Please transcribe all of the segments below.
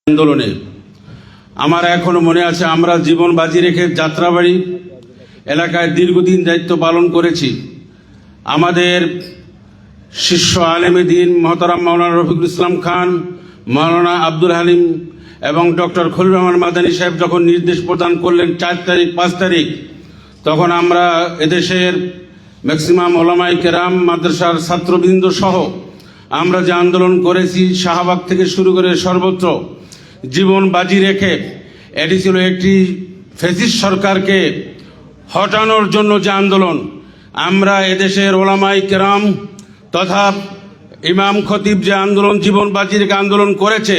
আন্দোলনে আমার এখনো মনে আছে, আমরা জীবন বাজি রেখে যাত্রাবাড়ি এলাকায় দীর্ঘদিন দায়িত্ব পালন করেছি। আমাদের শিষ্য আলেমে দ্বীন মহতারাম মাওলানা রফিকুল ইসলাম খান, মাওলানা আব্দুল হালিম এবং ডক্টর খলিলুর রহমান মাদানী সাহেব যখন নির্দেশ প্রদান করলেন 4 তারিখ 5 তারিখ, তখন আমরা এদেশের ম্যাক্সিমাম ওলামায়ে কেরাম, মাদ্রাসার ছাত্রবৃন্দ সহ আমরা যে আন্দোলন করেছি, শাহবাগ থেকে শুরু করে সর্বত্র জীবন বাজি রেখে, এটি ছিল একটি ফ্যাসিস্ট সরকারকে হটানোর জন্য যে আন্দোলন। আমরা এদেশের ওলামায়ে কেরাম তথা ইমাম খতিব যে আন্দোলন, জীবন বাজি রেখে আন্দোলন করেছে,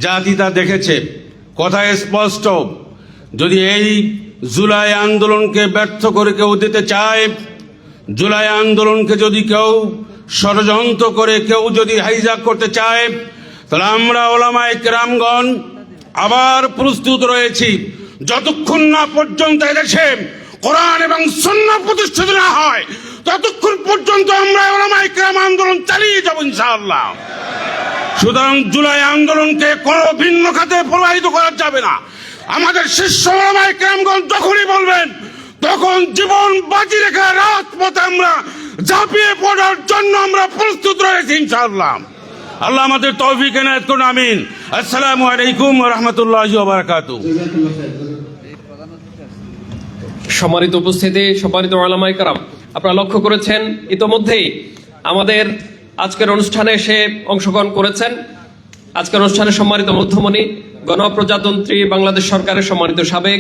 জাতি তা দেখেছে। কথা স্পষ্ট, যদি এই জুলাই আন্দোলনকে ব্যর্থ করে কেউ দিতে চায়, জুলাই আন্দোলনকে যদি কেউ ষড়যন্ত্র করে কেউ যদি হাইজ্যাক করতে চায়, তাহলে আমরা ওলামায়ে কেরামগণ আবার প্রস্তুত রয়েছি। যতক্ষণ না পর্যন্ত এদেশে কোরআন এবং সুন্নাহ প্রতিষ্ঠিত না হয়, ততক্ষণ পর্যন্ত আমরা ওলামায়ে কেরাম আন্দোলন চালিয়ে যাব ইনশাআল্লাহ। সুতরাং জুলাই আন্দোলনকে কোনো ভিন্ন খাতে প্রবাহিত করা যাবে না। আমাদের শীর্ষ ওলামায়ে কেরামগণ যখনই বলবেন, তখন জীবন বাজি রেখে রাজপথে আমরা ঝাঁপিয়ে পড়ার জন্য আমরা প্রস্তুত রয়েছি ইনশাআল্লাহ। আল্লাহ আমাদের তৌফিক এনায়েত করুন, আমিন। আসসালামু আলাইকুম ওয়া রাহমাতুল্লাহি ওয়া বারাকাতুহু। সম্মানিত উপস্থিতি, সম্মানিত উলামায়ে কেরাম, আপনারা লক্ষ্য করেছেন ইতোমধ্যেই আমাদের আজকের অনুষ্ঠানে এসে অংশগ্রহণ করেছেন। আজকের অনুষ্ঠানে সম্মানিত মধ্যমণি, গণপ্রজাতন্ত্রী বাংলাদেশ সরকারের সম্মানিত সাবেক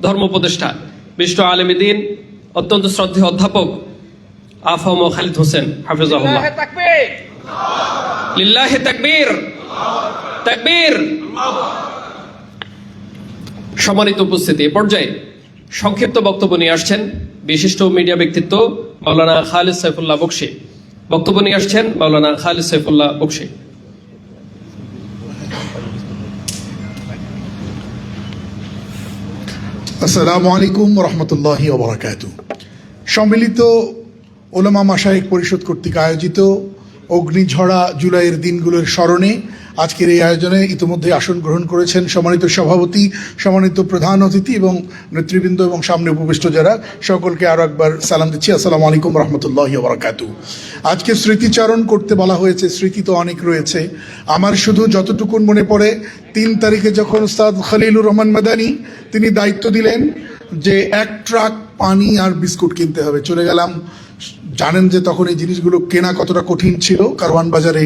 ধর্ম উপদেষ্টা, বিশিষ্ট আলেম দ্বীন, অত্যন্ত শ্রদ্ধেয় অধ্যাপক আফম খালিদ হোসেন হাফিজাহুল্লাহ। লিল্লাহি তাকবীর, তাকবীর। সম্মানিত উপস্থিতি, এ পর্যায়ে সংক্ষিপ্ত বক্তব্য নিয়ে আসছেন বিশিষ্ট মিডিয়া ব্যক্তিত্ব মাওলানা খালিদ সাইফুল্লাহ বকশী। বক্তব্য নিয়ে আসছেন মাওলানা খালিদ সাইফুল্লাহ বকশী। আসসালামু আলাইকুম ওয়া রাহমাতুল্লাহি ওয়া বারাকাতুহু। সম্মিলিত ওলামা মাশায়েখ পরিষদ কর্তৃক আয়োজিত অগ্নিঝরা জুলাইয়ের দিনগুলোর স্মরণে আজকের এই আয়োজনে ইতিমধ্যে আসন গ্রহণ করেছেন সম্মানিত সভাপতি, সম্মানিত প্রধান অতিথি এবং নেতৃবৃন্দ এবং সামনে উপবিষ্ট যারা, সকলকে আরও একবার সালাম দিচ্ছি। আসসালামু আলাইকুম রহমতুল্লাহি ওয়া বারাকাতুহু। আজকে স্মৃতিচারণ করতে বলা হয়েছে, স্মৃতি তো অনেক রয়েছে। আমার শুধু যতটুকুন মনে পড়ে, 3 তারিখে যখন উস্তাদ খলিলুর রহমান মাদানী তিনি দায়িত্ব দিলেন যে 1 ট্রাক পানি আর বিস্কুট কিনতে হবে, চলে গেলাম। জানেন যে তখন এই জিনিসগুলো কেনা কতটা কঠিন ছিল। কারওয়ান বাজারে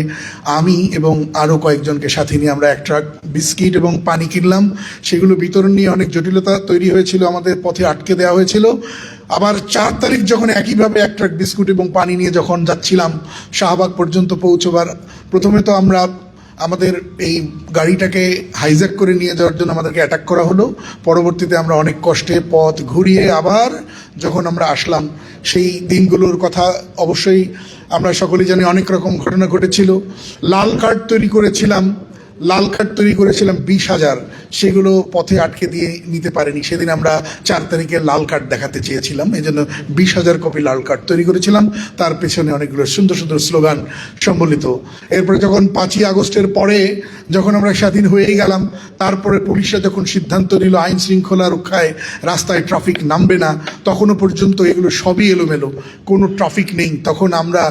আমি এবং আরও কয়েকজনকে সাথে নিয়ে আমরা 1 ট্রাক বিস্কিট এবং পানি কিনলাম। সেগুলো বিতরণ নিয়ে অনেক জটিলতা তৈরি হয়েছিল, আমাদের পথে আটকে দেওয়া হয়েছিল। আবার 4 তারিখ যখন একইভাবে 1 ট্রাক বিস্কুট এবং পানি নিয়ে যখন যাচ্ছিলাম শাহবাগ পর্যন্ত পৌঁছবার, প্রথমে তো আমরা আমাদের এই গাড়িটাকে হাইজ্যাক করে নিয়ে যাওয়ার জন্য আমাদেরকে অ্যাটাক করা হলো। পরবর্তীতে আমরা অনেক কষ্টে পথ ঘুরিয়ে আবার যখন আমরা আসলাম, সেই দিনগুলোর কথা অবশ্যই আমরা সকলেই জানি। অনেক রকম ঘটনা ঘটেছিল। লাল কার্ড তৈরি করেছিলাম 20,000, সেগুলো পথে আটকে দিয়ে নিতে পারেনি। সেদিন আমরা 4 তারিখে লাল কার্ড দেখাতে চেয়েছিলাম, এই জন্য 20,000 কপি লাল কার্ড তৈরি করেছিলাম। তার পেছনে অনেকগুলো সুন্দর সুন্দর স্লোগান সম্বলিত। এরপরে যখন 5ই আগস্টের পরে যখন আমরা স্বাধীন হয়েই গেলাম, তারপরে পুলিশরা যখন সিদ্ধান্ত নিল আইন শৃঙ্খলা রক্ষায় রাস্তায় ট্রাফিক নামবে না, তখনও পর্যন্ত এগুলো সবই এলোমেলো, কোনো ট্রাফিক নেই। তখন আমরা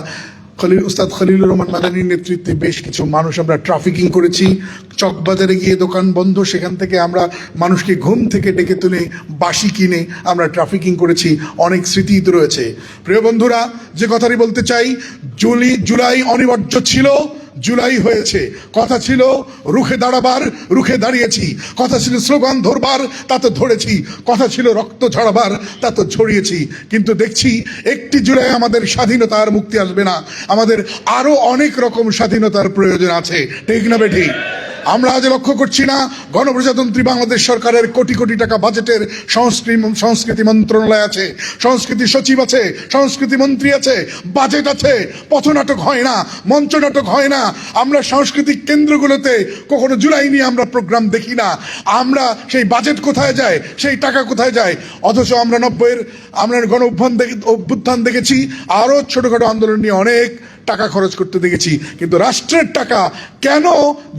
উস্তাদ খলিলুর রহমান মাদানীর নেতৃত্বে বেশ কিছু মানুষ আমরা ট্রাফিকিং করেছি। চকবাজারে গিয়ে দোকান বন্ধ, সেখান থেকে আমরা মানুষকে ঘুম থেকে ডেকে তুলে বাঁশি কিনে আমরা ট্রাফিকিং করেছি। অনেক স্মৃতি রয়েছে। প্রিয় বন্ধুরা, যে কথাটি বলতে চাই, জুলাই অনিবার্য ছিল, জুলাই হয়েছে। কথা ছিল রুখে দাঁড়াবার, রুখে দাঁড়িয়েছি। কথা ছিল স্লোগান ধরবার, তা তো ধরেছি। কথা ছিল রক্ত ঝরাবার, তা তো ঝরিয়েছি। কিন্তু দেখছি 1 জুলাই আমাদের স্বাধীনতার মুক্তি আসবে না, আমাদের আরো অনেক রকম স্বাধীনতার প্রয়োজন আছে। ঠিক না বেঠি? আমরা আজ লক্ষ্য করছি না, গণপ্রজাতন্ত্রী বাংলাদেশ সরকারের কোটি কোটি টাকা বাজেটের সংস্কৃতি মন্ত্রণালয় আছে, সংস্কৃতি সচিব আছে, সংস্কৃতি মন্ত্রী আছে, বাজেট আছে, পথনাটক হয় না, মঞ্চ নাটক হয় না। আমরা সাংস্কৃতিক কেন্দ্রগুলোতে কখনো জুলাই নিয়ে আমরা প্রোগ্রাম দেখি না। আমরা সেই বাজেট কোথায় যায়, সেই টাকা কোথায় যায়? অথচ আমরা 90-এর আমরা গণ অভ্যুত্থান দেখেছি, আরও ছোটোখাটো আন্দোলন নিয়ে অনেক টাকা খরচ করতে দেখেছি, কিন্তু রাষ্ট্রের টাকা কেন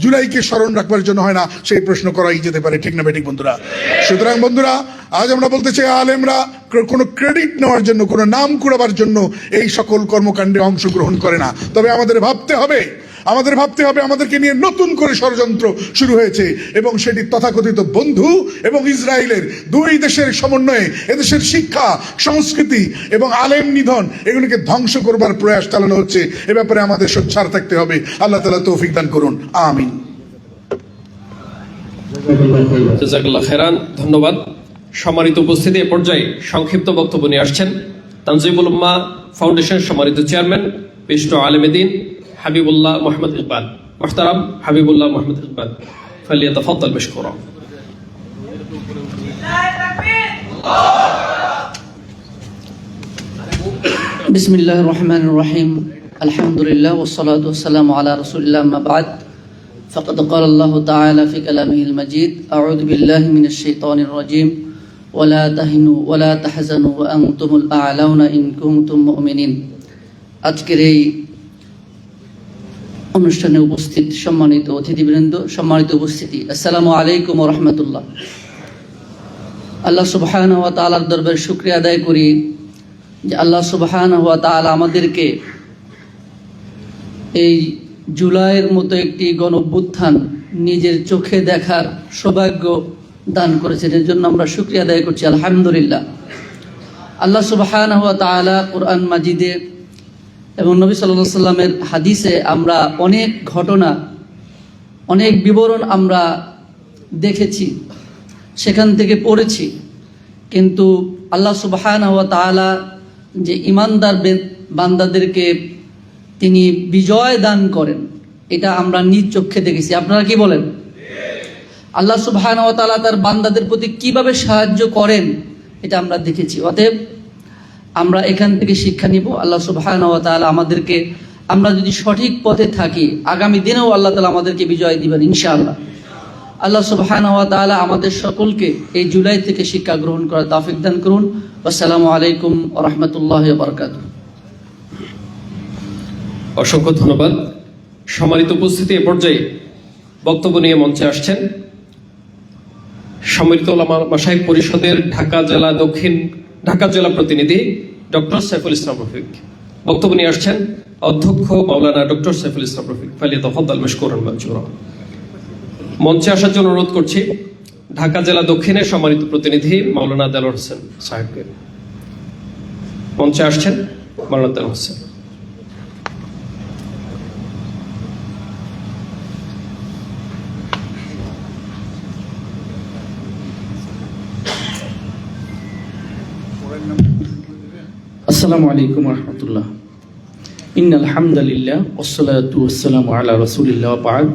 জুলাইকে স্মরণ রাখবার জন্য হয় না, সেই প্রশ্ন করাই যেতে পারে। ঠিক না বেঠিক বন্ধুরা? সুতরাং বন্ধুরা, আজ আমরা বলতে চাই, আলেমরা কোনো ক্রেডিট নেওয়ার জন্য, কোনো নাম কুড়াবার জন্য এই সকল কর্মকাণ্ডে অংশগ্রহণ করে না। তবে আমাদের ভাবতে হবে, আমাদেরকে নিয়ে নতুন করে ষড়যন্ত্র শুরু হয়েছে, এবং সেটি তথাকথিত বন্ধু এবং ইসরায়েলের দুই দেশের সমন্বয়ে এদেশের শিক্ষা, সংস্কৃতি এবং আলেম নিধন এগুলিকে ধ্বংস করবার প্রয়াস চালানো হচ্ছে। এ ব্যাপারে আমাদের সোচ্চার থাকতে হবে। আল্লাহ তাআলা তৌফিক দান করুন, আমিন। জাযাকাল্লাহ খাইরান, ধন্যবাদ। সম্মানিত উপস্থিতি, এ পর্যায়ে সংক্ষিপ্ত বক্তব্য নিয়ে আসছেন তানজিমুল উম্মাহ ফাউন্ডেশন সম্মানিত চেয়ারম্যান বিশিষ্ট আলেম দ্বীন হাবিবুল্লাহ মোহাম্মদ ইকবাল। মুহতারাম হাবিবুল্লাহ মোহাম্মদ ইকবাল, ফালিয়াতাফাদ্দাল মাশকুরা। বিসমিল্লাহির রহমানির রহিম। আলহামদুলিল্লাহ ওয়াসসালাতু ওয়াসসালামু আলা রাসূলিল্লাহ, আম্মা বা'দ। ফাকাদ ক্বালা আল্লাহু তাআলা ফি কালামিহিল মাজিদ, আউযু বিল্লাহি মিনাশ শাইতানির রাজীম, ওয়ালা তাহিনু ওয়ালা তাহজানু ওয়া আনতুমুল আ'লাউনা ইন কুনতুম মুমিনিন। আজকের এই অনুষ্ঠানে উপস্থিত সম্মানিত অতিথিবৃন্দ, সম্মানিত উপস্থিতি, আসসালামু আলাইকুম ওয়া রাহমাতুল্লাহ। আল্লাহ সুবহানাহু ওয়া তাআলার দরবারে শুকরিয়া আদায় করি যে আল্লাহ সুবহানাহু ওয়া তাআলা আমাদেরকে এই জুলাইয়ের মতো একটি গণঅভ্যুত্থান নিজের চোখে দেখার সৌভাগ্য দান করেছেন। এর জন্য আমরা শুকরিয়া আদায় করছি, আলহামদুলিল্লাহ। আল্লাহ সুবহানাহু ওয়া তাআলা কোরআন মাজিদে এবং নবী সাল্লাল্লাহু আলাইহি সাল্লামের হাদিসে আমরা অনেক ঘটনা, অনেক বিবরণ আমরা দেখেছি, সেখান থেকে পড়েছি। কিন্তু আল্লাহ সুবহানাহু ওয়া তাআলা যে ইমানদার বান্দাদেরকে তিনি বিজয় দান করেন, এটা আমরা নিজ চোখে দেখেছি। আপনারা কি বলেন? আল্লাহ সুবহানাহু ওয়া তাআলা তার বান্দাদের প্রতি কিভাবে সাহায্য করেন, এটা আমরা দেখেছি। অতএব আমরা এখান থেকে শিক্ষা নিব। আল্লাহ সুবহানাহু ওয়া তাআলা আমাদেরকে, আমরা যদি সঠিক পথে থাকি, আগামী দিনেও আল্লাহ তাআলা আমাদেরকে বিজয় দিবেন ইনশাআল্লাহ। আল্লাহ সুবহানাহু ওয়া তাআলা আমাদের সকলকে এই জুলাই থেকে শিক্ষা গ্রহণ করার তৌফিক দান করুন। আসসালামু আলাইকুম ওয়া রাহমাতুল্লাহি ওয়া বারাকাতুহু। অসংখ্য ধন্যবাদ। সম্মানিত উপস্থিতি, এ পর্যায়ে বক্তব্য নিয়ে মঞ্চে আসছেন সম্মিলিত উলামা মাশায়েখ পরিষদের ঢাকা জেলা প্রতিনিধি ডক্টর সাইফুল ইসলাম রফিক। বক্তব্য নিয়ে আসছেন অধ্যক্ষ মাওলানা ডক্টর সাইফুল ইসলাম রফিক, ফালিয়াতাফাদ্দাল মাশকুরান মানজুরা। মঞ্চে আসার জন্য অনুরোধ করছি ঢাকা জেলা দক্ষিণের সম্মানিত প্রতিনিধি মাওলানা দেলোয়ার হোসেন সাহেবকে। মঞ্চে আসছেন মাওলানা দেলোয়ার হোসেন। আসসালামু আলাইকুম ওয়া রাহমাতুল্লাহ। ইন্নাল হামদালিল্লাহ ওয়াসসালাতু ওয়াসসালামু আলা রাসূলিল্লাহ ওয়া বা'দ।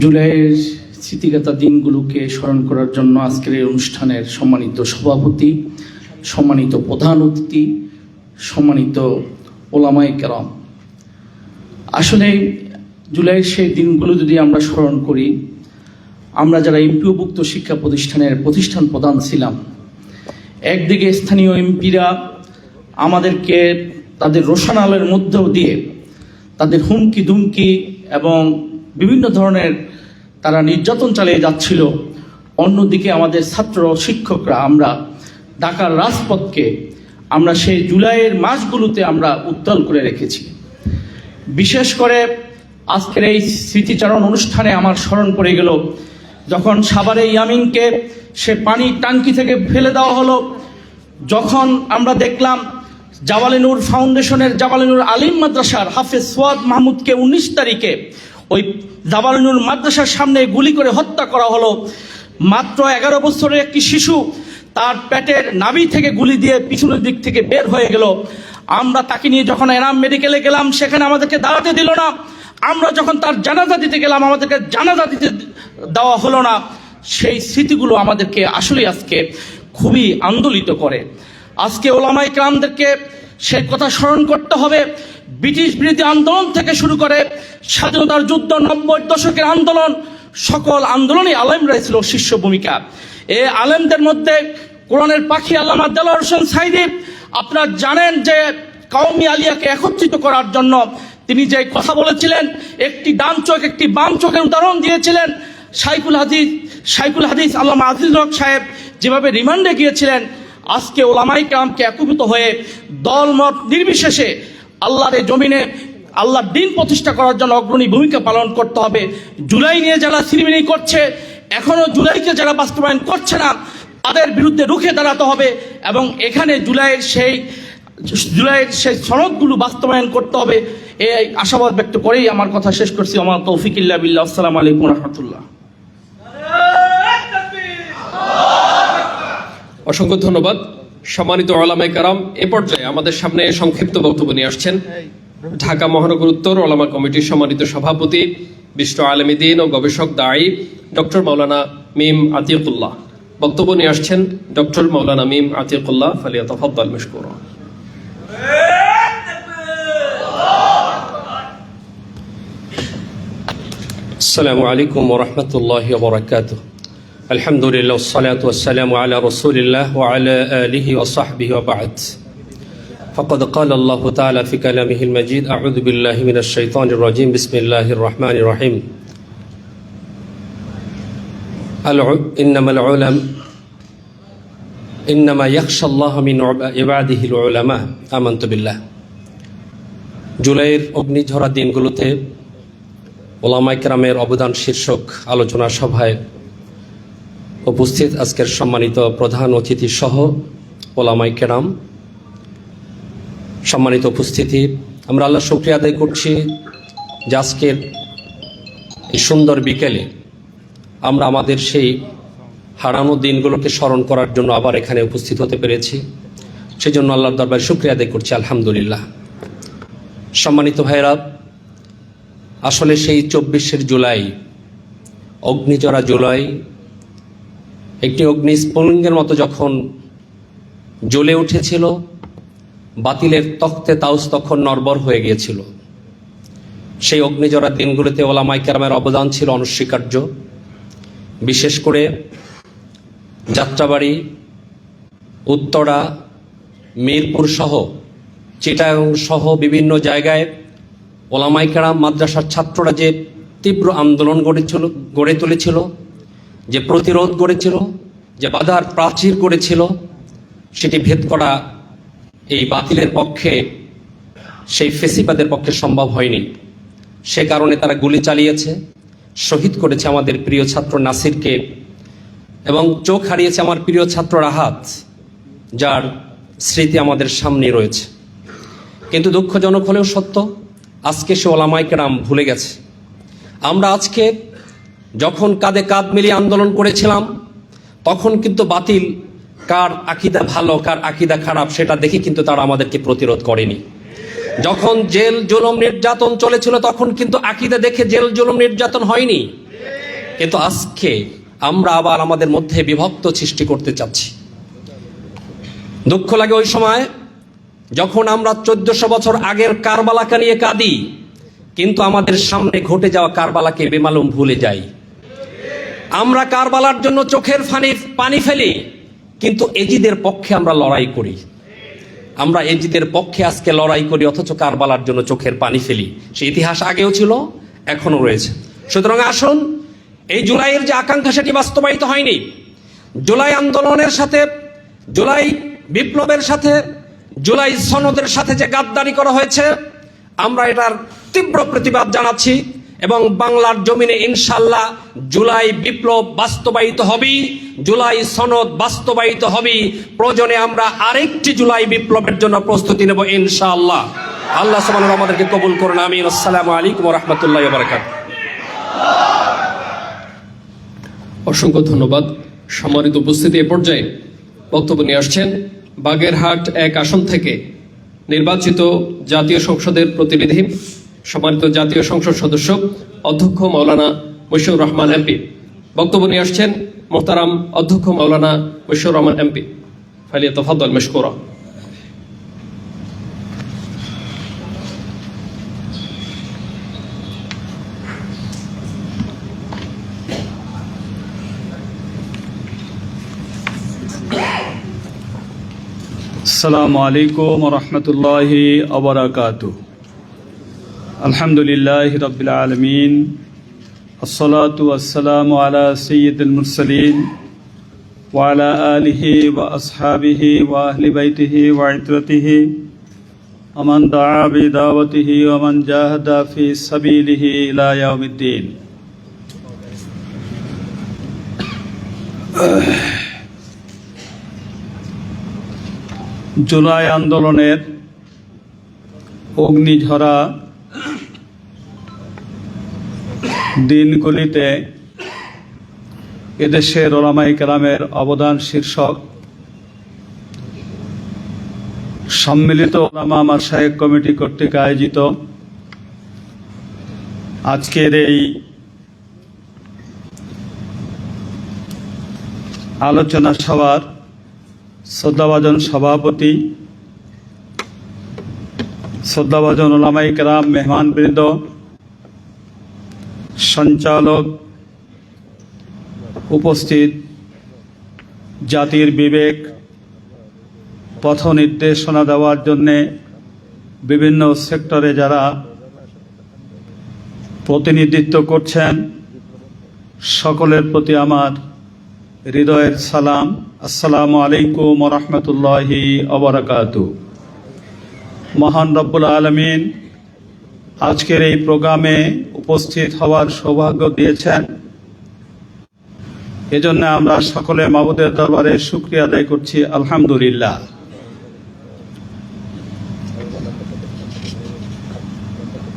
জুলাইয়ের স্মৃতিগাথা দিনগুলোকে স্মরণ করার জন্য আজকের এই অনুষ্ঠানের সম্মানিত সভাপতি, সম্মানিত প্রধান অতিথি, সম্মানিত ওলামায়ে কেরাম, আসলে জুলাইয়ের সেই দিনগুলো যদি আমরা স্মরণ করি, আমরা যারা এমপিওভুক্ত শিক্ষা প্রতিষ্ঠানের প্রতিষ্ঠান প্রধান ছিলাম, একদিকে স্থানীয় এমপিরা আমাদেরকে তাদের রোশানালের মধ্যেও দিয়ে তাদের হুমকি দুমকি এবং বিভিন্ন ধরনের তারা নির্যাতন চালিয়ে যাচ্ছিল, অন্যদিকে আমাদের ছাত্র শিক্ষকরা আমরা ঢাকার রাজপথকে আমরা সেই জুলাইয়ের মাসগুলোতে আমরা উত্তাল করে রেখেছি। বিশেষ করে আজকের এই স্মৃতিচারণ অনুষ্ঠানে আমার স্মরণ পড়ে গেল যখন সাভারে ইয়ামিনকে সে পানির টাঙ্কি থেকে ফেলে দেওয়া হলো, যখন আমরা দেখলাম জাওয়ালে নূর ফাউন্ডেশনের জাওয়ালে নূর আলিম মাদ্রাসার হাফেজ সোয়াদ মাহমুদকে 19 তারিখে ওই জাওয়ালে নূর মাদ্রাসার সামনে গুলি করে হত্যা করা হলো। মাত্র 11 বছরের একটি শিশু, তার পেটের নাভি থেকে গুলি দিয়ে পিছনের দিক থেকে বের হয়ে গেল। আমরা তাকে নিয়ে যখন এনাম মেডিকেলে গেলাম, সেখানে আমাদেরকে দাঁড়াতে দিল না। আমরা যখন তার জানাজা দিতে গেলাম, আমাদেরকে জানাজা দিতে দেওয়া হলো না। সেই স্মৃতিগুলো আমাদেরকে আসলে আজকে খুবই আন্দোলিত করে। আজকে ওলামায়ে কেরামদেরকে সেই কথা স্মরণ করতে হবে। ব্রিটিশ বিরোধী আন্দোলন থেকে শুরু করে স্বাধীনতার যুদ্ধ, 90 দশকের আন্দোলন, সকল আন্দোলনে আলেমরা ছিল শীর্ষ ভূমিকা। এই আলেমদের মধ্যে কোরআনের পাখি আল্লামা দেলোয়ার হোসেন সাঈদী, আপনারা জানেন যে কওমি আলিয়াকে একত্রিত করার জন্য তিনি যে কথা বলেছিলেন, একটি ডান চোখ একটি বাম চোখের উদাহরণ দিয়েছিলেন। শাইখুল হাদিস আল্লামা আজিজুল হক সাহেব যেভাবে রিমান্ডে গিয়েছিলেন, আজকে ওলামায়ে কেরামকে একত্রিত হয়ে দলমত নির্বিশেষে আল্লাহর এই জমিনে আল্লাহর দ্বীন প্রতিষ্ঠা করার জন্য অগ্রণী ভূমিকা পালন করতে হবে। জুলাই নিয়ে যারা সিনেমিনি করছে, এখনো জুলাইকে যারা বাস্তবায়ন করছে না, তাদের বিরুদ্ধে রুখে দাঁড়াতে হবে এবং এখানে জুলাইয়ের সেই সনদগুলো বাস্তবায়ন করতে হবে। এই আশাবাদ ব্যক্ত করেই আমার কথা শেষ করছি। আমার তৌফিক ইল্লা বিল্লাহ। আসসালামু আলাইকুম ওয়া রাহমাতুল্লাহ। অসংখ্য ধন্যবাদ। সম্মানিত ওলামায়ে কেরাম, এ পর্যায়ে আমাদের সামনে সংক্ষিপ্ত বক্তব্য নিয়ে আসছেন ঢাকা মহানগর উত্তর ওলামা কমিটির সম্মানিত সভাপতি, বিশিষ্ট আলেম দ্বীন ও গবেষক দায়ী ডক্টর মাওলানা মিম আতিকুল্লাহ। বক্তব্য নিয়ে আসছেন ডক্টর মাওলানা মিম আতিকুল্লাহ। ফালিয়াতাফাদ্দাল মাশকুরা। السلام عليكم ورحمة الله وبركاته. الحمد لله والصلاة والسلام على رسول الله وعلى آله وصحبه وبعد. فقد قال الله تعالى في كلامه المجيد: أعوذ بالله من الشيطان الرجيم. بسم الله الرحمن الرحيم. إنما يخشى الله من عباده العلماء. آمنت بالله. জুলাইয়ের অগ্নিঝরা দিনগুলোতে ওলামায়ে কেরামের অবদান শীর্ষক আলোচনা সভায় উপস্থিত আজকের সম্মানিত প্রধান অতিথি সহ ওলামায়ে কেরাম, সম্মানিত উপস্থিতি, আমরা আল্লাহর শুকরিয়া আদায় করছি যে আজকের এই সুন্দর বিকেলে আমরা আমাদের সেই হারানো দিনগুলোকে স্মরণ করার জন্য আবার এখানে উপস্থিত হতে পেরেছি। সেই জন্য আল্লাহর দরবারে শুকরিয়া আদায় করছি, আলহামদুলিল্লাহ। সম্মানিত ভাইরা, আসলে সেই 24 জুলাই, অগ্নিঝরা জুলাই, একটি অগ্নিস্ফুলিঙ্গের মতো যখন জ্বলে উঠেছিল, বাতিলের তখ্তে তাউস তখন নড়বড় হয়ে গিয়েছিল। সেই অগ্নিঝরা দিনগুলোতে ওলামায়ে কেরামের অবদান ছিল অনস্বীকার্য। বিশেষ করে যাত্রাবাড়ি, উত্তরা, মিরপুর সহ চিটাগাং সহ বিভিন্ন জায়গায় ওলামায়ে কেরাম, মাদ্রাসার ছাত্ররা যে তীব্র আন্দোলন গড়ে তুলেছিল, যে প্রতিরোধ গড়েছিল, যে বাধার প্রাচীর গড়েছিল, সেটি ভেদ করা এই বাতিলের পক্ষে, সেই ফেসিবাদের পক্ষে সম্ভব হয়নি। সে কারণে তারা গুলি চালিয়েছে, শহীদ করেছে আমাদের প্রিয় ছাত্র নাসিরকে এবং চোখ হারিয়েছে আমার প্রিয় ছাত্র রাহাত, যার স্মৃতি আমাদের সামনে রয়েছে। কিন্তু দুঃখজনক হলেও সত্য, আজকে সে ওলামায়ে কেরাম ভুলে গেছে। আমরা আজকে যখন কাঁধে কাঁধ মিলিয়ে আন্দোলন করেছিলাম, তখন কিন্তু বাতিল কার আকীদা ভালো কার আকীদা খারাপ সেটা দেখে কিন্তু তারা আমাদেরকে প্রতিরোধ করেনি। যখন জেল জুলুম নির্যাতন চলেছিল, তখন কিন্তু আকীদা দেখে জেল জুলুম নির্যাতন হয়নি। কিন্তু আজকে আমরা আবার আমাদের মধ্যে বিভক্ত সৃষ্টি করতে চাচ্ছি। দুঃখ লাগে ওই সময় যখন আমরা 1400 বছর আগের কারবালাকে নিয়ে কাঁদি, কিন্তু আমাদের সামনে ঘটে যাওয়া কারবালাকে বেমালুম ভুলে যাই। আমরা কারবালার জন্য চোখের পানি ফেলি, কিন্তু এজিদের পক্ষে আমরা লড়াই করি। আমরা এজিদের পক্ষে আজকে লড়াই করি, অথচ কারবালার জন্য চোখের পানি ফেলি। সেই ইতিহাস আগেও ছিল, এখনো রয়েছে। সুতরাং আসুন, এই জুলাইয়ের যে আকাঙ্ক্ষা সেটি বাস্তবায়িত হয়নি। জুলাই আন্দোলনের সাথে, জুলাই বিপ্লবের সাথে, জুলাই সনদের সাথে যে গাদ্দারি করা হয়েছে, আমরা এটার তীব্র প্রতিবাদ জানাচ্ছি এবং বাংলার জমিনে ইনশাআল্লাহ জুলাই বিপ্লব বাস্তবায়িত হবে, জুলাই সনদ বাস্তবায়িত হবে। প্রয়োজনে আমরা আরেকটি জুলাই বিপ্লবের জন্য প্রস্তুতি নেব ইনশাআল্লাহ। আল্লাহ সুবহানাহু আমাদেরকে কবুল করুন, আমিন। আসসালামু আলাইকুম ওয়া রাহমাতুল্লাহি ওয়া বারাকাতুহু। অসংখ্য ধন্যবাদ। সম্মানিত উপস্থিতি, এ পর্যায়ে বক্তব্য নিয়ে আসছেন বাগেরহাট 1 আসন থেকে নির্বাচিত জাতীয় সংসদের প্রতিনিধি, সম্মানিত জাতীয় সংসদ সদস্য অধ্যক্ষ মাওলানা মশিউর রহমান এমপি। বক্তব্য নিয়ে আসছেন মোহতারাম অধ্যক্ষ মাওলানা মশিউর রহমান এমপি। ফালিয়াতাফাদ্দাল মাশকুরা। আসসালামু আলাইকুম ওয়া রাহমাতুল্লাহি ওয়া বারাকাতুহু। আলহামদুলিল্লাহি রাব্বিল আলামিন, আসসালাতু ওয়াসসালামু আলা সাইয়্যিদিল মুরসালিন ওয়া আলা আলিহি ওয়া আসহাবিহি ওয়া আহলি বাইতিহি ওয়া ইতরাতিহি ওয়া মান দাআ বিদাওয়াতিহি ওয়া মান জাহাদা ফি সাবিলিহি ইলা ইয়াউমিদ্দিন। জুলাই আন্দোলনের অগ্নিঝরা দিনগুলিতে এদেশের ওলামায়ে কেরামের অবদান শীর্ষক সম্মিলিত ওলামা মাশায়েখ কমিটি কর্তৃক আয়োজিত আজকের এই আলোচনা সভার শ্রদ্ধাভাজন সভাপতি, শ্রদ্ধাভাজন ওলামায়ে কেরাম, মেহমানবৃন্দ, সঞ্চালক, উপস্থিত জাতির বিবেক পথ নির্দেশনা দেওয়ার জন্যে বিভিন্ন সেক্টরে যারা প্রতিনিধিত্ব করছেন, সকলের প্রতি আমার হৃদয়ের সালাম। আসসালামু আলাইকুম ওয়া রাহমাতুল্লাহি ওয়া বারাকাতুহু। মহান রব্বুল আলামিন আজকের এই প্রোগ্রামে উপস্থিত হওয়ার সৌভাগ্য দিয়েছেন, এজন্য আমরা সকলে মাবুদের দরবারে শুকরিয়া আদায় করছি, আলহামদুলিল্লাহ।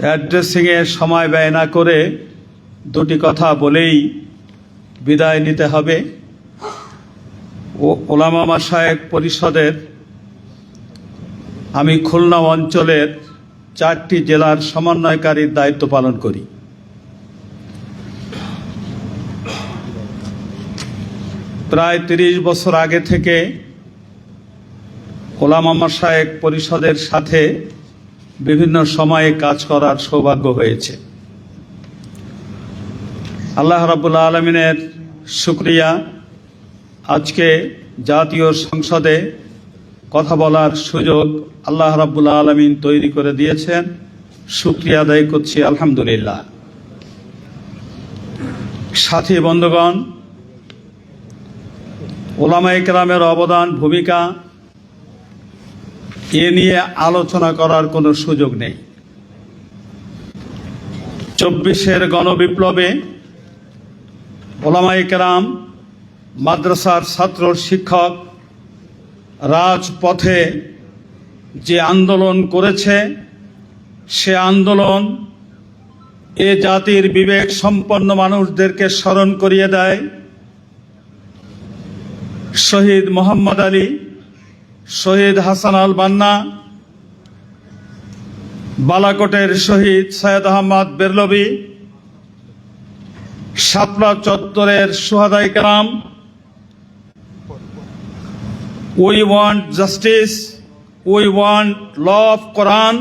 অ্যাড্রেসিং এর সময় ব্যয় না করে দুটি কথা বলেই বিদায় নিতে হবে। ওলামা মাশায়েখ পরিষদের আমি খুলনা অঞ্চলের 4টি জেলার সমন্বয়কারীর দায়িত্ব পালন করি। প্রায় 30 বছর আগে থেকে ওলামা মাশায়েখ পরিষদের সাথে বিভিন্ন সময়ে কাজ করার সৌভাগ্য হয়েছে। আল্লাহ রাব্বুল আলামিনের শুকরিয়া, আজকে জাতীয় সংসদে কথা বলার সুযোগ আল্লাহ রাব্বুল আলামিন তৈরি করে দিয়েছেন, শুকরিয়া আদায় করছি, আলহামদুলিল্লাহ। সাথী বন্ধুগণ, ওলামায়ে কেরামের অবদান, ভূমিকা এ নিয়ে আলোচনা করার কোনো সুযোগ নেই। 24-এর গণবিপ্লবে ওলামায়ে কেরাম, মাদ্রাসার ছাত্র শিক্ষক রাজপথে যে আন্দোলন করেছে, সে আন্দোলন এ জাতির বিবেক সম্পন্ন মানুষদেরকে স্মরণ করিয়ে দেয় শহীদ মোহাম্মদ আলী, শহীদ হাসান আল বান্না, বালাকোটের শহীদ সৈয়দ আহমদ বেরলভী, শাপলা চত্বরের শুহাদায়ে কেরাম। We want justice, we want law of Quran,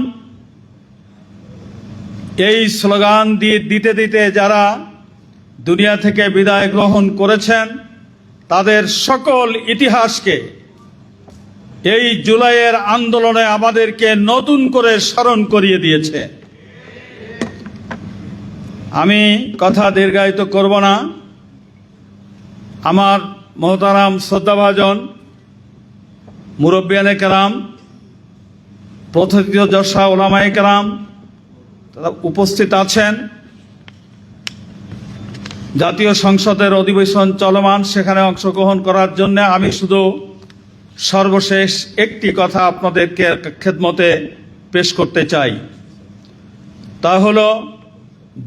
এই স্লোগান দিতে দিতে যারা দুনিয়া থেকে বিদায় গ্রহণ করেছেন, তাদের সকল ইতিহাসকে এই জুলাইয়ের আন্দোলনে আমাদেরকে নতুন করে স্মরণ করিয়ে দিয়েছে। আমি কথা দীর্ঘায়িত করব না। আমার মহতারাম শ্রদ্ধাভাজন মুরব্বিয়ানে কেরাম, প্রথিতযশা ওলামায়ে কেরাম তারা উপস্থিত আছেন। জাতীয় সংসদের অধিবেশন চলমান, সেখানে অংশগ্রহণ করার জন্য আমি শুধু সর্বশেষ একটি কথা আপনাদেরকে খেদমতে পেশ করতে চাই। তা হলো,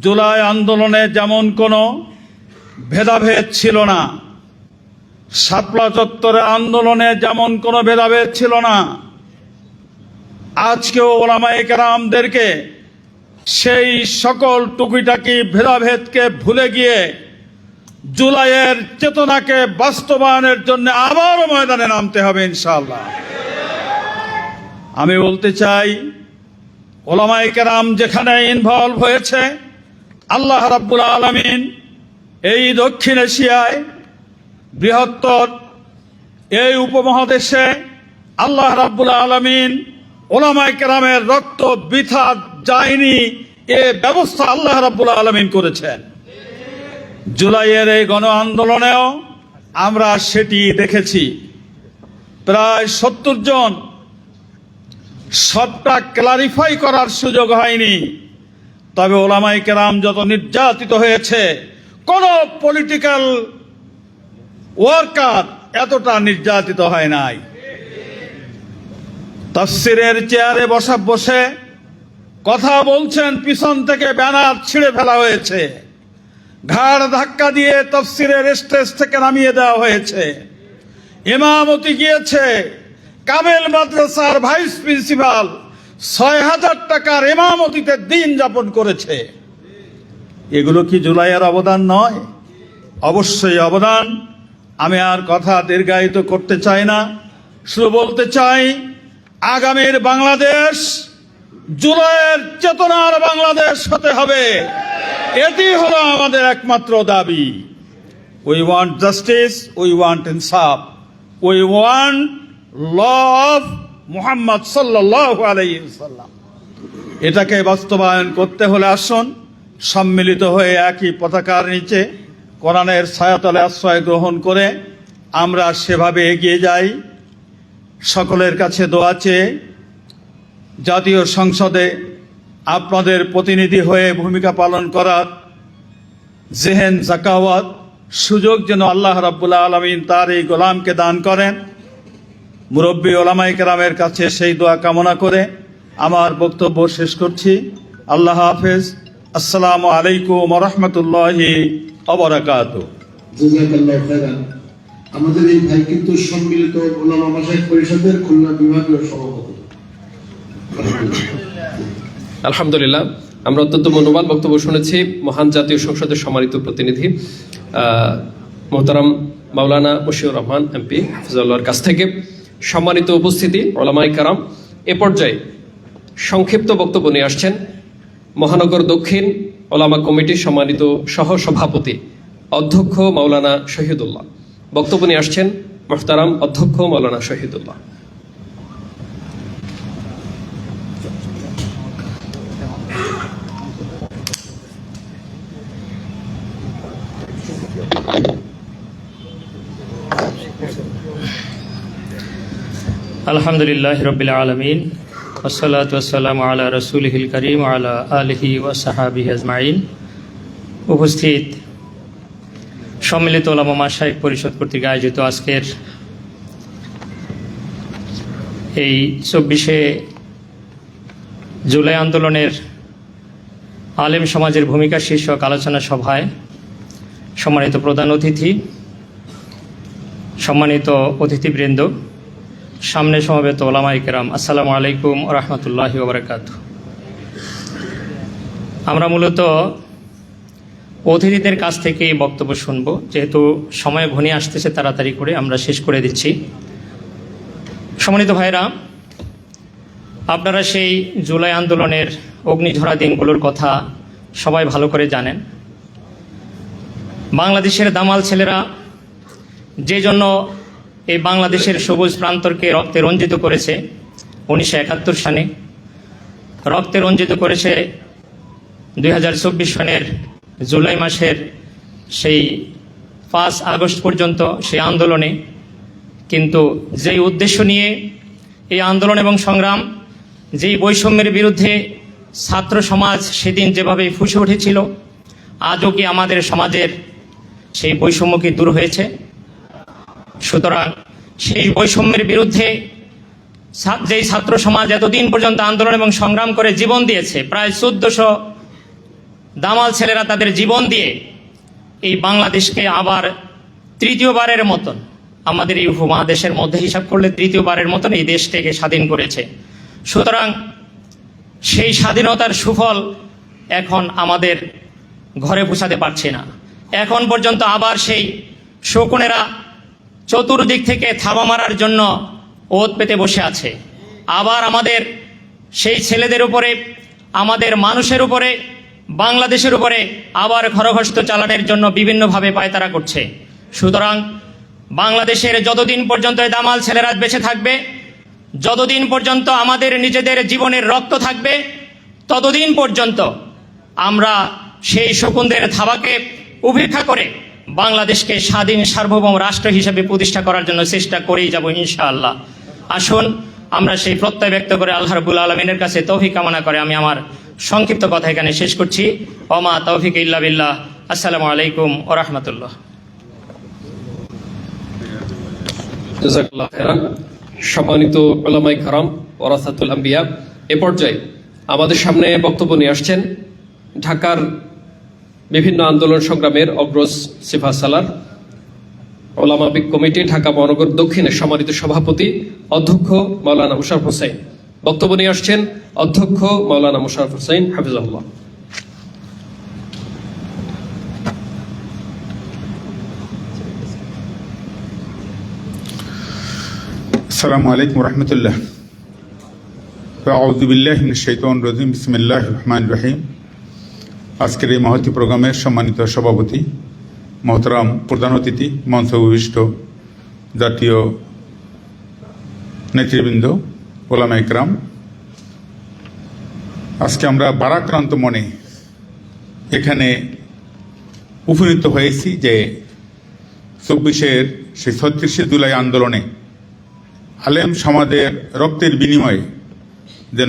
জুলাই আন্দোলনে যেমন কোনো ভেদাভেদ ছিল না, শাপলা চত্বরের আন্দোলনে যেমন কোনো ভেদাভেদ ছিল না, আজকেও ওলামায়ে কেরামদেরকে সেই সকল টুকিটাকি ভেদাভেদকে ভুলে গিয়ে জুলাইয়ের চেতনাকে বাস্তবায়নের জন্য আবারও ময়দানে নামতে হবে ইনশাআল্লাহ। আমি বলতে চাই, ওলামায়ে কেরাম যেখানে ইনভলভ হয়েছে, আল্লাহ রাব্বুল আলামিন এই দক্ষিণ এশিয়ায়, বৃহত্তর এই উপমহাদেশে আল্লাহ রাব্বুল আলামিন ওলামায়ে কেরামের রক্ত বৃথা যায়নি, এ ব্যবস্থা আল্লাহ রাব্বুল আলামিন করেছেন। জুলাইয়ের এই গণ আন্দোলনেও আমরা সেটি দেখেছি। প্রায় 70 জন, সবটা ক্লারিফাই করার সুযোগ হয়নি, তবে ওলামায়ে কেরাম যত নির্যাতিত হয়েছে, কোন পলিটিক্যাল ওয়ার্কার এতটা নির্যাতিত হয় নাই। তাফসীরের চেয়ারে বসে কথা বলছেন, পিছন থেকে ব্যানার ছিঁড়ে ফেলা হয়েছে, ঘাড় ধাক্কা দিয়ে তাফসীরের স্টেজ থেকে নামিয়ে দেওয়া হয়েছে। ইমামতি গিয়েছে কামেল মাদ্রাসার ভাইস প্রিন্সিপাল ৬,০০০ টাকার ইমামতিতে দিন যাপন করেছে। এগুলো কি জুলাইয়ের অবদান নয়? অবশ্যই অবদান। আমি আর কথা দীর্ঘায়িত করতে চাই না, শুধু বলতে চাই আগামীর বাংলাদেশ জুলাইয়ের চেতনার বাংলাদেশ হতে হবে। এটি হলো আমাদের একমাত্র দাবি। We want justice, we want ইনসাফ, we want law of Muhammad সাল্লাল্লাহু আলাইহি ওয়াসাল্লাম। এটাকে বাস্তবায়ন করতে হলে আসুন সম্মিলিত হয়ে একই পতাকার নিচে কোরআনের ছায়াতলে আশ্রয় গ্রহণ করে আমরা সেভাবে এগিয়ে যাই। সকলের কাছে দোয়া চেয়ে জাতীয় সংসদে আপনাদের প্রতিনিধি হয়ে ভূমিকা পালন করার জেহেন জাকাওয়াত সুযোগ যেন আল্লাহ রাব্বুল আলামিন তার এই গোলামকে দান করেন। মুরব্বী ওলামায়ে কেরামের কাছে সেই দোয়া কামনা করে আমার বক্তব্য শেষ করছি। আল্লাহ হাফেজ। আসসালামু আলাইকুম ওয়া রাহমাতুল্লাহি ওয়া বারাকাতুহু। জাযাকাল্লাহু খাইরান। আমাদের এই ভাই কিন্তু সম্মিলিত ওলামা মাশায়েখ পরিষদের খুলনা বিভাগীয় সভাপতি। আলহামদুলিল্লাহ, আমরা অত্যন্ত মূল্যবান বক্তব্য শুনেছি মহান জাতীয় সংসদের সম্মানিত প্রতিনিধি মোহতারাম মাওলানা মশিউর রহমান এমপি হাফিজাল্লাহর কাছ থেকে। সম্মানিত উপস্থিতি ওলামায়ে কেরাম, এ পর্যায়ে সংক্ষিপ্ত বক্তব্য নিয়ে আসছেন মহানগর দক্ষিণ ওলামা কমিটির সম্মানিত সহ সভাপতি অধ্যক্ষ মাওলানা শহীদুল্লাহ। বক্তব্য নিয়ে আসছেন মোহতারাম অধ্যক্ষ মাওলানা শহীদুল্লাহ। আলহামদুলিল্লাহ রাব্বিল আলামিন ওয়াসসালাতু ওয়াসসালামু আলা রাসূলিহিল কারীম ওয়া আলা আলিহি ওয়া সাহবিহি আজমাইন। উপস্থিত সম্মিলিত ওলামা মাশায়েখ পরিষদ কর্তৃক আয়োজিত আজকের এই 24শে জুলাই আন্দোলনের আলেম সমাজের ভূমিকা শীর্ষক আলোচনা সভায় সম্মানিত প্রধান অতিথি, সম্মানিত অতিথিবৃন্দ, সামনে সমবেত ওলামায়ে কেরাম, আসসালামু আলাইকুম ওয়া রাহমাতুল্লাহি ওয়া বারাকাতুহু। আমরা মূলত অতিথিদের কাছ থেকে বক্তব্য শুনব, যেহেতু সময় ঘনিয়ে আসতেছে, তাড়াতাড়ি করে আমরা শেষ করে দিচ্ছি। সম্মানিত ভাইরা, আপনারা সেই জুলাই আন্দোলনের অগ্নিঝরা দিনগুলোর কথা সবাই ভালো করে জানেন। বাংলাদেশের দামাল ছেলেরা যে জন্য এই বাংলাদেশের সবুজ প্রান্তরকে রক্তে রঞ্জিত করেছে 1971 সালে, রক্তে রঞ্জিত করেছে 2024 সনের জুলাই মাসের সেই 5 আগস্ট পর্যন্ত সেই আন্দোলনে। কিন্তু যেই উদ্দেশ্য নিয়ে এই আন্দোলন এবং সংগ্রাম, যেই বৈষম্যের বিরুদ্ধে ছাত্র সমাজ সেদিন যেভাবে ফুঁসে উঠেছিল, আজও কি আমাদের সমাজের সেই বৈষম্য কি দূর হয়েছে? সুতরাং সেই বৈষম্যের বিরুদ্ধে যেই ছাত্র সমাজ এতদিন পর্যন্ত আন্দোলন এবং সংগ্রাম করে জীবন দিয়েছে, প্রায় 1400 দামাল ছেলেরা তাদের জীবন দিয়ে এই বাংলাদেশকে আবার তৃতীয়বারের মতন, আমাদের এই উপমহাদেশের মধ্যে হিসাব করলে তৃতীয়বারের মতন এই দেশটাকে স্বাধীন করেছে। সুতরাং সেই স্বাধীনতার সুফল এখন আমাদের ঘরে পৌঁছাতে পারছে না। এখন পর্যন্ত আবার সেই শকুনেরা চতুর্দিক থেকে থাবা মারার জন্য ওত পেতে বসে আছে। আবার আমাদের সেই ছেলেদের উপরে, আমাদের মানুষের উপরে, বাংলাদেশের উপরে আবার খড়গহস্ত চালানোর জন্য বিভিন্নভাবে পায়তারা করছে। সুতরাং বাংলাদেশের যতদিন পর্যন্ত এই দামাল ছেলেরা বেঁচে থাকবে, যতদিন পর্যন্ত আমাদের নিজেদের জীবনের রক্ত থাকবে ততদিন পর্যন্ত আমরা সেই শকুনদের থাবাকে উপেক্ষা করে বাংলাদেশকে স্বাধীন সার্বভৌম রাষ্ট্র হিসেবে প্রতিষ্ঠা করার জন্য চেষ্টা করেই যাব ইনশাআল্লাহ। আসুন আমরা সেই প্রত্যয় ব্যক্ত করে আল্লাহ রাব্বুল আলামিনের কাছে তৌফিক কামনা করে আমি আমার সংক্ষিপ্ত কথা এখানে শেষ করছি। ওমা তৌফিক ইল্লা বিল্লাহ। আসসালামু আলাইকুম ওয়া রাহমাতুল্লাহ। জাযাকাল্লাহু খাইরান। সম্মানিত উলামায়ে কেরাম, ওয়ারাসাতুল আম্বিয়া, এ পর্যায়ে আমাদের সামনে বক্তব্য নিয়ে আসছেন ঢাকার বিভিন্ন আন্দোলন সংগ্রামের অগ্রজ সিফা সালার, ওলামা কমিটি ঢাকা মহানগর দক্ষিণের সম্মানিত সভাপতি অধ্যক্ষ মাওলানা মুশাররফ হোসেন। বক্তব্য নিয়ে আসছেন অধ্যক্ষ মাওলানা মুশাররফ হোসেন হাফিজাহুল্লাহ। আসসালামু আলাইকুম রহমতুল্লাহ। আউযু বিল্লাহি মিনাশ শাইতানির রাজিম। বিসমিল্লাহির রহমানির রহিম। আজকের এই মহতী প্রোগ্রামের সম্মানিত সভাপতি, মোহতারাম প্রধান অতিথি, মঞ্চ উপবিষ্ট জাতীয় নেতৃবৃন্দ, ওলামায়ে কেরাম, আজকে আমরা ভারাক্রান্ত মনে এখানে উপনীত হয়েছি যে 24-এর সেই 36শে জুলাই আন্দোলনে আলেম সমাজের রক্তের বিনিময়ে যে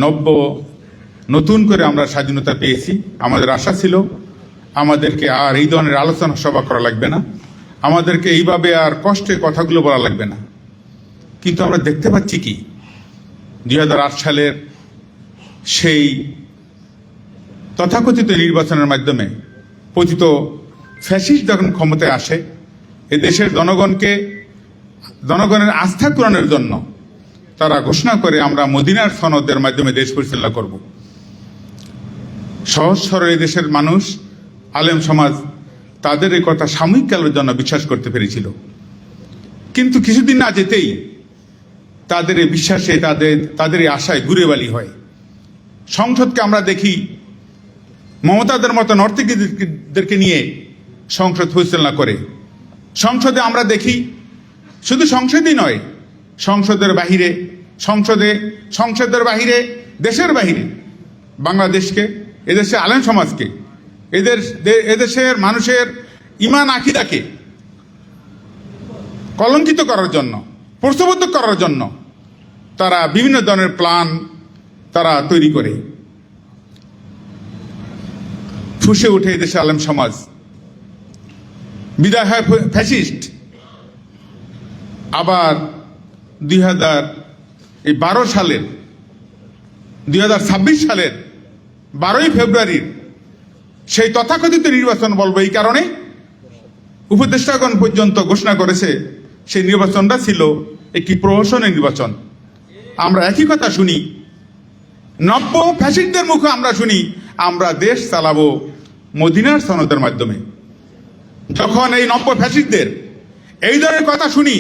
নতুন করে আমরা স্বাধীনতা পেয়েছি। আমাদের আশা ছিল আমাদেরকে আর এই ধরনের আলোচনা সভা করা লাগবে না, আমাদেরকে এইভাবে আর কষ্টের কথাগুলো বলা লাগবে না। কিন্তু আমরা দেখতে পাচ্ছি কি 2008 সালের সেই তথাকথিত নির্বাচনের মাধ্যমে পতিত ফ্যাসিস্ট যখন ক্ষমতায় আসে, এ দেশের জনগণের আস্থা পূরণের জন্য তারা ঘোষণা করে আমরা মদিনার সনদের মাধ্যমে দেশ পরিচালনা করব। সহজ সরল এই দেশের মানুষ, আলেম সমাজ তাদের এই কথা সাময়িককালের জন্য বিশ্বাস করতে পেরেছিল। কিন্তু কিছুদিন না যেতেই তাদের এই বিশ্বাসে, তাদের এই আশায় ঘুরে বালি হয়। সংসদকে আমরা দেখি মমতাদের মতো নর্তকীদেরকে নিয়ে সংসদ পরিচালনা করে। সংসদে আমরা দেখি, শুধু সংসদই নয়, সংসদের বাহিরে, দেশের বাহিরে বাংলাদেশকে, এদেশে আলেম সমাজকে, এদেশের মানুষের ঈমান আকীদাকে কলঙ্কিত করার জন্য, প্রশ্নবোধক করার জন্য তারা বিভিন্ন ধরনের প্ল্যান তারা তৈরি করে। ফুঁসে ওঠে এদেশে আলেম সমাজ, বিদায় হয় ফ্যাসিস্ট। আবার 2012 সালের 2026 সালের 12ই ফেব্রুয়ারির সেই তথাকথিত নির্বাচন বলবো এই কারণে, উপদেষ্টাগণ পর্যন্ত ঘোষণা করেছে সেই নির্বাচনটা ছিল একটি প্রহসনের নির্বাচন। আমরা একই কথা শুনি, নব্য ফ্যাসিস্টদের মুখে আমরা শুনি আমরা দেশ চালাবো মদিনার সনদের মাধ্যমে। যখন এই নব্য ফ্যাসিস্টদের এই ধরনের কথা শুনি,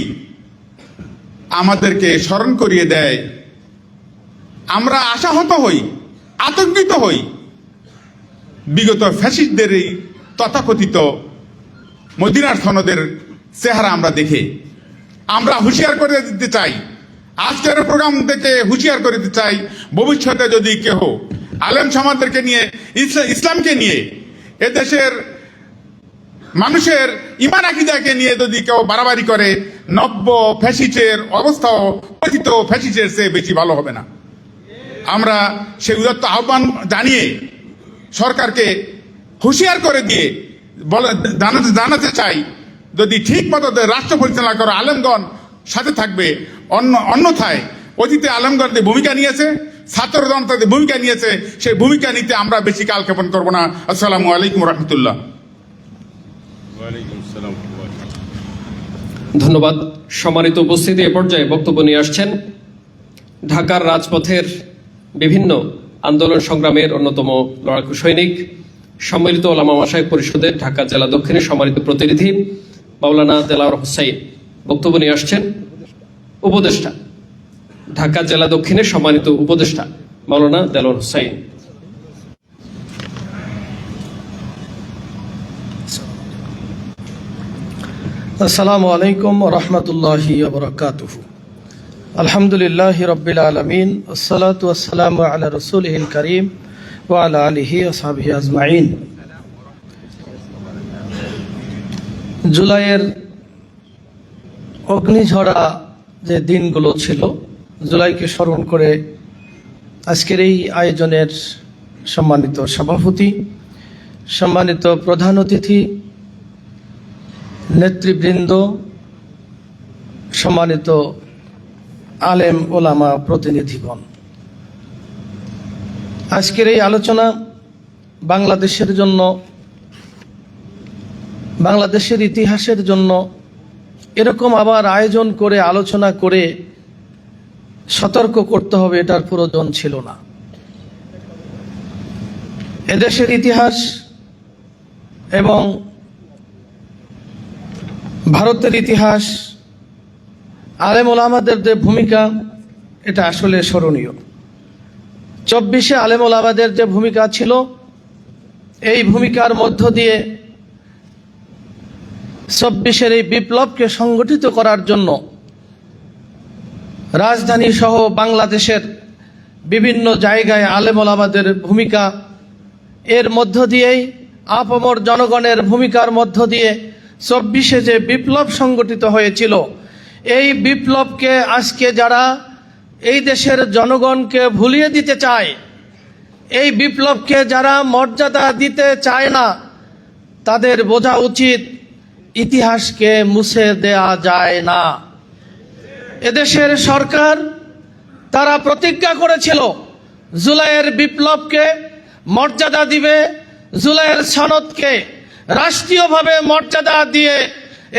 আমাদেরকে স্মরণ করিয়ে দেয়, আমরা আশাহত হই, আতঙ্কিত হই বিগত ফ্যাসিস্টদের এই তথাকথিত মদিনার সনদের চেহারা আমরা দেখে। আমরা হুঁশিয়ার করে দিতে চাই, আজকের প্রোগ্রাম থেকে হুঁশিয়ার করে দিতে চাই, ভবিষ্যতে যদি কেহ আলেম সমাজদেরকে নিয়ে, ইসলামকে নিয়ে, এদেশের মানুষের ঈমান আকীদাকে নিয়ে যদি কেউ বাড়াবাড়ি করে, নব্য ফ্যাসিস্টের অবস্থাও কথিত ফ্যাসিস্টের চেয়ে বেশি ভালো হবে না। আমরা সেই উদাত্ত আহ্বান জানিয়ে সরকারকে হুঁশিয়ার করে দিয়ে জানাতে চাই, যদি ঠিক মতো রাষ্ট্র পরিচালনা করে আলেমগণ সাথে থাকবে, অন্যথায় অতীতে আলেমগণ যে ভূমিকা নিয়েছে, ছাত্র জনতা যে ভূমিকা নিয়েছে, সেই ভূমিকা নিতে আমরা বেশি কালক্ষেপণ করবো না। আসসালামু আলাইকুম রহমতুল্লাহ। ধন্যবাদ। সম্মানিত উপস্থিতি, এ পর্যায়ে বক্তব্য নিয়ে আসছেন ঢাকার রাজপথের বিভিন্ন আন্দোলন সংগ্রামের অন্যতম লড়াকু সৈনিক, সম্মিলিত ওলামা মাশায়েখ পরিষদের ঢাকা জেলা দক্ষিণের সম্মানিত প্রতিনিধি মাওলানা দেলাওয়ার হোসাইন। বক্তব্য নিয়ে আসছেন উপদেষ্টা, ঢাকা জেলা দক্ষিণের সম্মানিত উপদেষ্টা মাওলানা দেলাওয়ার হোসাইন। আসসালামু আলাইকুম ওয়া রাহমাতুল্লাহি ওয়া বারাকাতুহু। আলহামদুলিল্লাহ রব্বিল আলমিন আসসালাতু আসসালামু আলা রসুলিহিল করিম ওয়া আলা আলিহি আসহাবিহি আজমাইন। জুলাইয়ের অগ্নিঝরা যে দিনগুলো ছিল, জুলাইকে স্মরণ করে আজকের এই আয়োজনের সম্মানিত সভাপতি, সম্মানিত প্রধান অতিথি, নেতৃবৃন্দ, সম্মানিত আলেম ওলামা প্রতিনিধিগণ, আজকের এই আলোচনা বাংলাদেশের জন্য, বাংলাদেশের ইতিহাসের জন্য এরকম আবার আয়োজন করে আলোচনা করে সতর্ক করতে হবে এটার প্রয়োজন ছিল না। এদেশের ইতিহাস এবং ভারতের ইতিহাস, আলেম ওলামাদের যে ভূমিকা, এটা আসলে স্মরণীয়। 24-এ আলেম ওলামাদের যে ভূমিকা ছিল, এই ভূমিকার মধ্য দিয়ে 24-এর এই বিপ্লবকে সংগঠিত করার জন্য রাজধানী সহ বাংলাদেশের বিভিন্ন জায়গায় আলেম ওলামাদের ভূমিকা, এর মধ্য দিয়েই আপামর জনগণের ভূমিকার মধ্য দিয়ে 24-এ যে বিপ্লব সংগঠিত হয়েছিল, এই বিপ্লবকে আজকে যারা এই দেশের জনগণকে ভুলিয়ে দিতে চায়, এই বিপ্লবকে যারা মর্যাদা দিতে চায় না, তাদের বোঝা উচিত ইতিহাসকে মুছে দেয়া যায় না। এদেশের সরকার তারা প্রতিজ্ঞা করেছিল জুলাইয়ের বিপ্লবকে মর্যাদা দিবে, জুলাইয়ের সনদকে রাষ্ট্রীয়ভাবে মর্যাদা দিয়ে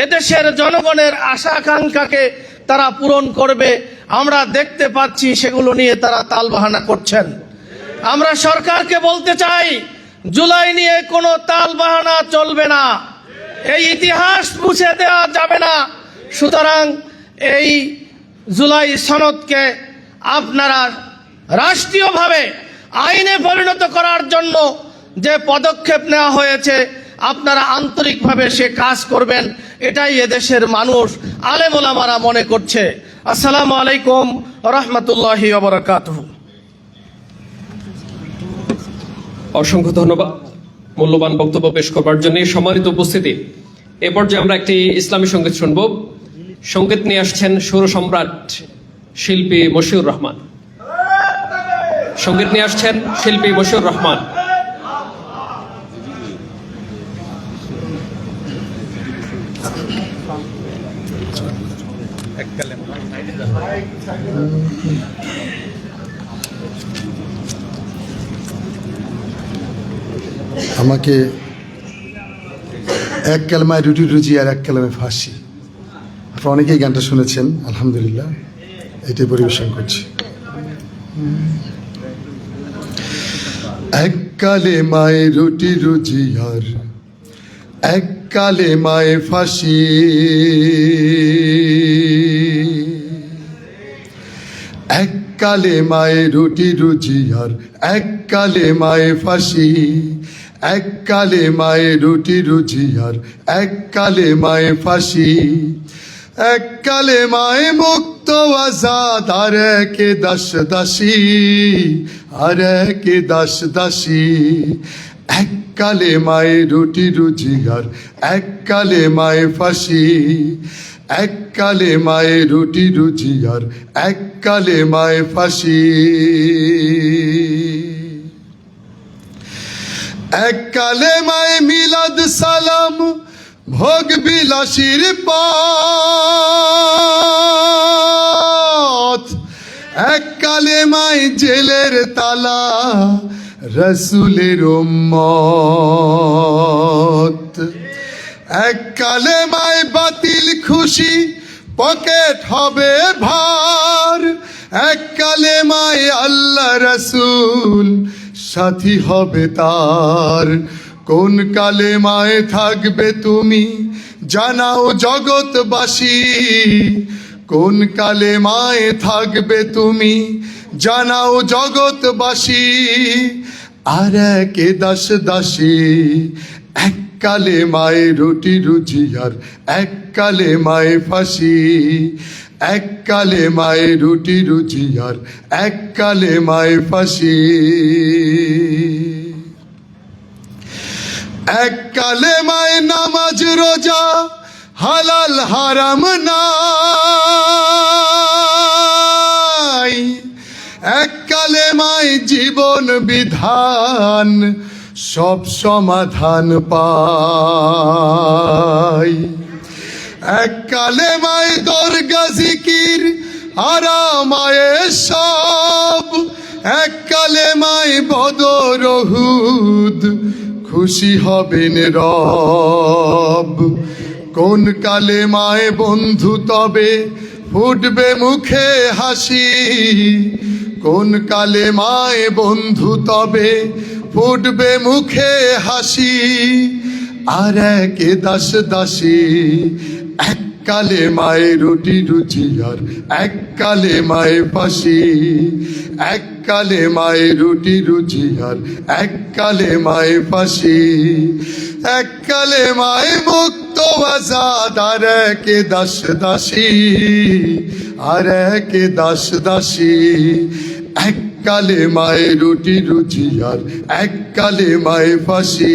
এদেশের জনগণের আশা আকাঙ্ক্ষাকে তারা পূরণ করবে। আমরা দেখতে পাচ্ছি সেগুলো নিয়ে তারা তালবাহানা করছেন। আমরা সরকারকে বলতে চাই, জুলাই নিয়ে কোনো তালবাহানা চলবে না, এই ইতিহাস মুছে দেওয়া যাবে না। সুতরাং এই জুলাই সনদকে আপনারা রাষ্ট্রীয়ভাবে আইনে পরিণত করার জন্য যে পদক্ষেপ নেওয়া হয়েছে, আপনারা আন্তরিকভাবে সে কাজ করবেন, এটাই এদেশের মানুষ, আলেম ওলামারা মনে করছে। আসসালামু আলাইকুম রহমতুল্লাহি ওয়া বারাকাতুহু। অসংখ্য ধন্যবাদ মূল্যবান বক্তব্য পেশ করবার জন্য। সম্মানিত উপস্থিতি, এ পর্যায়ে আমরা একটি ইসলামী সঙ্গীত শুনব। সঙ্গীত নিয়ে আসছেন সুর সম্রাট শিল্পী মশিউর রহমান। সঙ্গীত নিয়ে আসছেন শিল্পী মশিউর রহমান। আমাকে এক কালেমায় রুটি রুজি আর এক কালেমায় ফাঁসি। আপনারা অনেকেই গানটা শুনেছেন, আলহামদুলিল্লাহ এটাই পরিবেশন করছি। এক কালেমায় রুটি রুজি আর এক কালেমায় ফাঁসি, এক কালেমায় রুটি রুজি আর এক কালেমায় ফাঁসি, এক কালেমায় রুটি রুজি আর এক কালেমায় ফাঁসি, এক কালেমায় মুক্ত আজাদ আর একে দাস দাসী, আর একে দাস দাসী, এক কালেমায় রুটি রুজি আর এক কালেমায় ফাঁসি, এক কালেমায় রুটি রুজি আর এক কালেমায় ফাঁসি, এক কালেমায় মিলাদ সালাম ভোগ বিলাসীর পথ, এক কালেমায় জেলের তালা রসুলের উম্মত, এক কালেমায় বাতিল খুশি পকেট হবে ভার, এক কালেমায় আল্লাহ রসুল সাথী হবে তার। কোন কালেমায় থাকবে তুমি জানাও জগৎবাসী, কোন কালেমায় থাকবে তুমি জানাও জগৎবাসী, আর একে দাস দাসী, এক কালেমায় রুটি রুজি আর এক কালেমায় ফাঁসি, এক কালেমায় রুটি রুজি আর এক কালেমায় ফাঁসি। এক কালেমায় নামাজ রোজা হালাল হারাম নাই, এক কালেমায় জীবন বিধান সব সমাধান পাই। এক কালেমায় দরগা জিকির আরামায়ে সব, এক কালেমায় বদর উহুদ খুশি হবেন রব। কোন কালেমায় বন্ধু তবে ফুটবে মুখে হাসি, কোন কালেমায় বন্ধু তবে ফুটবে মুখে হাসি। আর এক দাস দাসী, এক কালেমায় রুটি রুজি আর এক কালেমায় ফাঁসি, এক কালেমায় রুটি রুজি আর এক কালেমায় ফাঁসি। এক কালেমায় মুক্ত আজাদ আর এক দাস দাসী, আর এক দাস দাসী। এক কালেমায় রুটি রুজি আর এক কালেমায় ফাঁসি,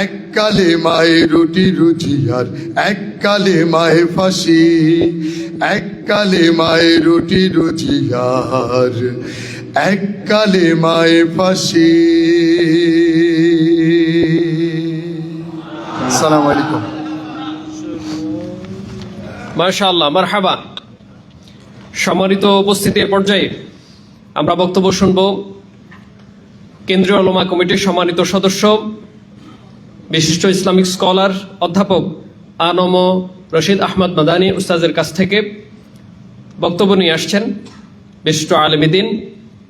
এক কালেমায় রুটি রুজি আর এক কালেমায় ফাঁসি, এক কালেমায় রুটি রুজি আর এক কালেমায় ফাঁসি। আসসালামু আলাইকুম। মাশাআল্লাহ, মারহাবা। সম্মানিত উপস্থিতির পর্যায়ে আমরা বক্তব্য শুনব কেন্দ্রীয় উলামা কমিটির সম্মানিত সদস্য, বিশিষ্ট ইসলামিক স্কলার অধ্যাপক আনম রশিদ আহমদ মাদানী উস্তাজের কাছ থেকে। বক্তব্য নিয়ে আসছেন বিশিষ্ট আলেমে দ্বীন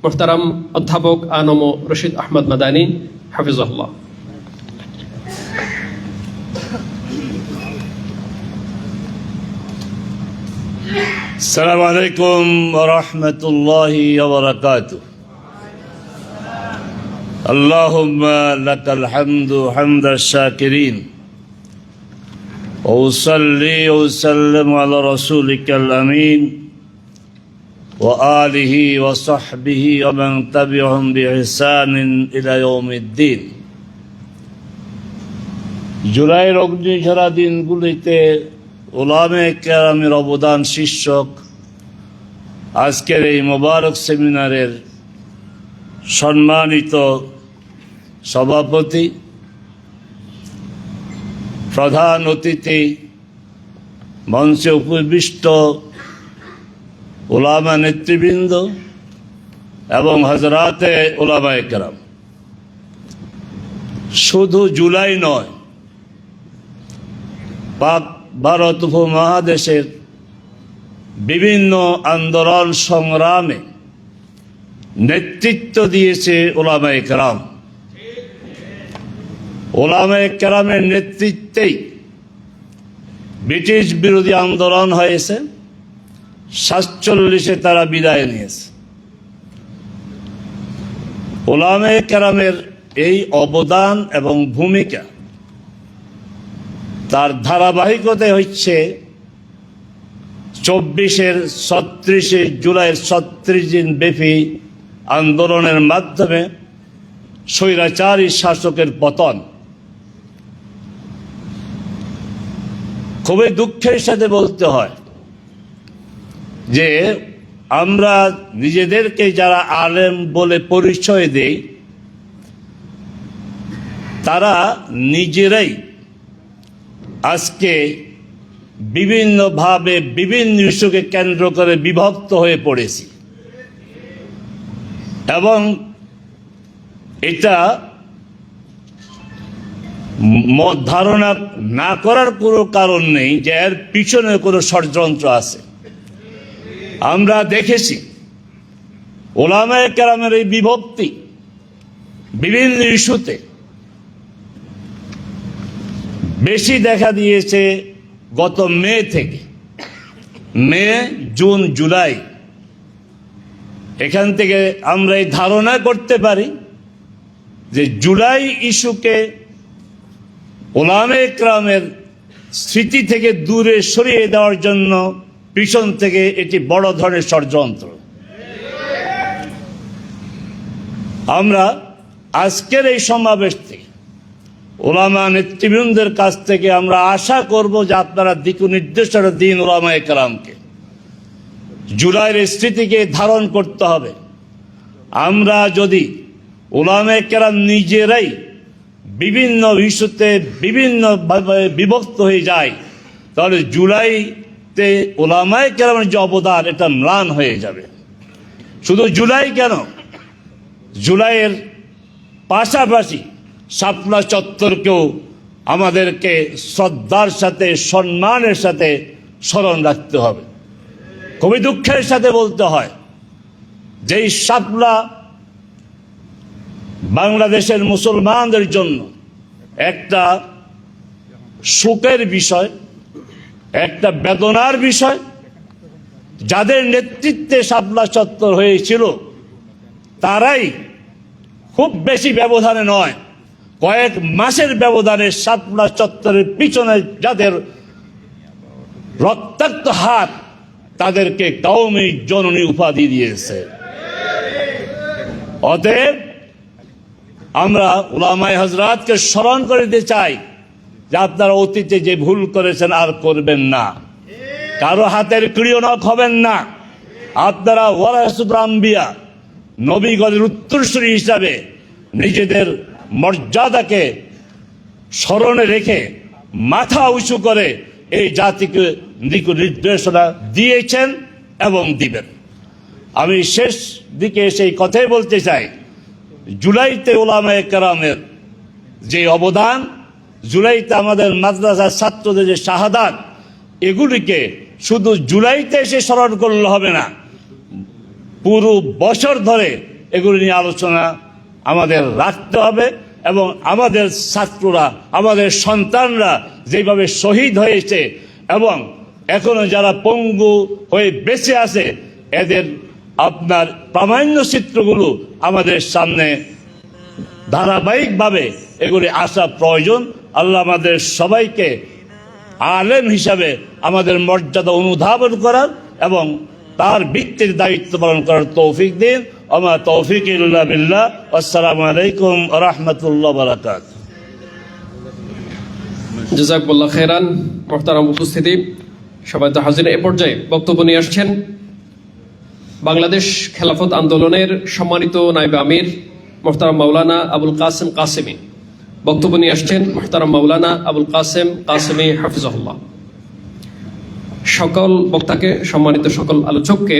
মুহতারাম অধ্যাপক আনম রশিদ আহমদ মাদানী হাফিজাহুল্লাহ। السلام عليكم ورحمة الله وبركاته. اللهم لك الحمد حمد الشاكرين، وأصلي وسلم على رسولك الأمين وآله وصحبه ومن تبعهم بإحسان إلى يوم الدين. জুলাইয়ের অগ্নিঝরা দিনগুলিতে উলামে কেরামের অবদান শীর্ষক আজকের এই মোবারক সেমিনারের সম্মানিত সভাপতি, প্রধান অতিথি, মঞ্চে উপবিষ্ট উলামা নেতৃবৃন্দ এবং হযরতে উলামায়ে কেরাম, শুধু জুলাই নয়, পাক ভারত উপমহাদেশের বিভিন্ন আন্দোলন সংগ্রামে নেতৃত্ব দিয়েছে উলামায়ে কেরাম। উলামায়ে কেরামের নেতৃত্বেই ব্রিটিশ বিরোধী আন্দোলন হয়েছে, 47-এ তারা বিদায় নিয়েছে। উলামায়ে কেরামের এই অবদান এবং ভূমিকা, তার ধারাবাহিকতা হচ্ছে 36শে জুলাইয়ের 36 দিন ব্যাপী আন্দোলনের মাধ্যমে স্বৈরাচারী শাসকের পতন। খুবই দুঃখের সাথে বলতে হয় যে আমরা নিজেদেরকে যারা আলেম বলে পরিচয় দেই, তারা নিজেরাই আজকে বিভিন্নভাবে বিভিন্ন ইস্যুকে কেন্দ্র করে বিভক্ত হয়ে পড়েছি, এবং এটা ধারণা না করার কোনো কারণ নেই যে এর পিছনে কোনো ষড়যন্ত্র আছে। আমরা দেখেছি উলামায়ে কেরামের এই বিভক্তি বিভিন্ন ইস্যুতে বেশি দেখা দিয়েছে গত মে থেকে। মে, জুন, জুলাই, এখান থেকে আমরা এই ধারণা করতে পারি যে জুলাই ইস্যুকে ওলামা ইকরামের স্মৃতি থেকে দূরে সরিয়ে দেওয়ার জন্য পিছন থেকে এটি বড় ধরনের ষড়যন্ত্র। আমরা আজকের এই সমাবেশ থেকে ওলামা নেতৃবৃন্দের কাছ থেকে আমরা আশা করব যে আপনারা দিক নির্দেশনা দিন ওলামা ইকরামকে। জুলাইয়ের স্মৃতিকে ধারণ করতে হবে। আমরা যদি ওলামা ইকরাম নিজেরাই বিভিন্ন ইস্যুতে বিভিন্নভাবে বিভক্ত হয়ে যায়, তাহলে জুলাইতে ওলামা ইকরামের যে অবদান এটা ম্লান হয়ে যাবে। শুধু জুলাই কেন, জুলাইয়ের পাশাপাশি শাপলা চত্বরকেও আমাদেরকে শ্রদ্ধার সাথে সম্মানের সাথে স্মরণ রাখতে হবে। খুবই দুঃখের সাথে বলতে হয় যেই শাপলা বাংলাদেশের মুসলমানদের জন্য একটা শোকের বিষয়, একটা বেদনার বিষয়। যাদের নেতৃত্বে শাপলা চত্বর হয়েছিল তারাই খুব বেশি ব্যবধানে নয়, কয়েক মাসের ব্যবধানে শাপলা চত্বরের পিছনে যাদের রক্তাক্ত হাত, তাদেরকে কওমি জননী উপাধি দিয়েছে। অতএব আমরা উলামায়ে হযরতকে স্মরণ করে দিতে চাই যে আপনারা অতীতে যে ভুল করেছেন আর করবেন না, কারো হাতের ক্রিয়নক হবেন না। আপনারা ওয়ারাসুল আম্বিয়া, নবীগণের উত্তরসূরি হিসাবে নিজেদের মর্যাদাকে স্মরণে রেখে মাথা উঁচু করে এই জাতিকে দিক নির্দেশনা দিয়েছেন এবং দিবেন। আমি শেষ দিকে সেই কথাই বলতে চাই, জুলাইতে ওলামায়ে কেরামের যে অবদান, জুলাইতে আমাদের মাদ্রাসার ছাত্রদের যে শাহাদাত, এগুলিকে শুধু জুলাইতে এসে স্মরণ করলে হবে না, পুরো বছর ধরে এগুলি নিয়ে আলোচনা আমাদের রাখতে হবে। এবং আমাদের ছাত্ররা, আমাদের সন্তানরা যেভাবে শহীদ হয়েছে এবং এখনো যারা পঙ্গু হয়ে বেঁচে আছে, এদের আপনার প্রামাণ্য চিত্রগুলো আমাদের সামনে ধারাবাহিকভাবে এগুলি আসা প্রয়োজন। আল্লাহ আমাদের সবাইকে আলেম হিসাবে আমাদের মর্যাদা অনুধাবন করার এবং তার ভিত্তির দায়িত্ব পালন করার তৌফিক দিন। আমা তৌফিক ইল্লা বিল্লাহ। আসসালামু আলাইকুম ওয়া রাহমাতুল্লাহি ওয়া বারাকাতুহু। জাযাকুল্লাহ খাইরান। মুহতারাম উপস্থিতি, সবাই তো হাজির। এ পর্যায়ে বক্তব্য নিয়ে আসছেন বাংলাদেশ খেলাফত আন্দোলনের সম্মানিত নায়েবে আমির মুহতারাম মাওলানা আবুল কাসেম কাসেমি। বক্তব্য নিয়ে আসছেন মুহতারাম মাওলানা আবুল কাসেম কাসেমি হাফিজাহুল্লাহ। সকল বক্তাকে, সম্মানিত সকল আলোচককে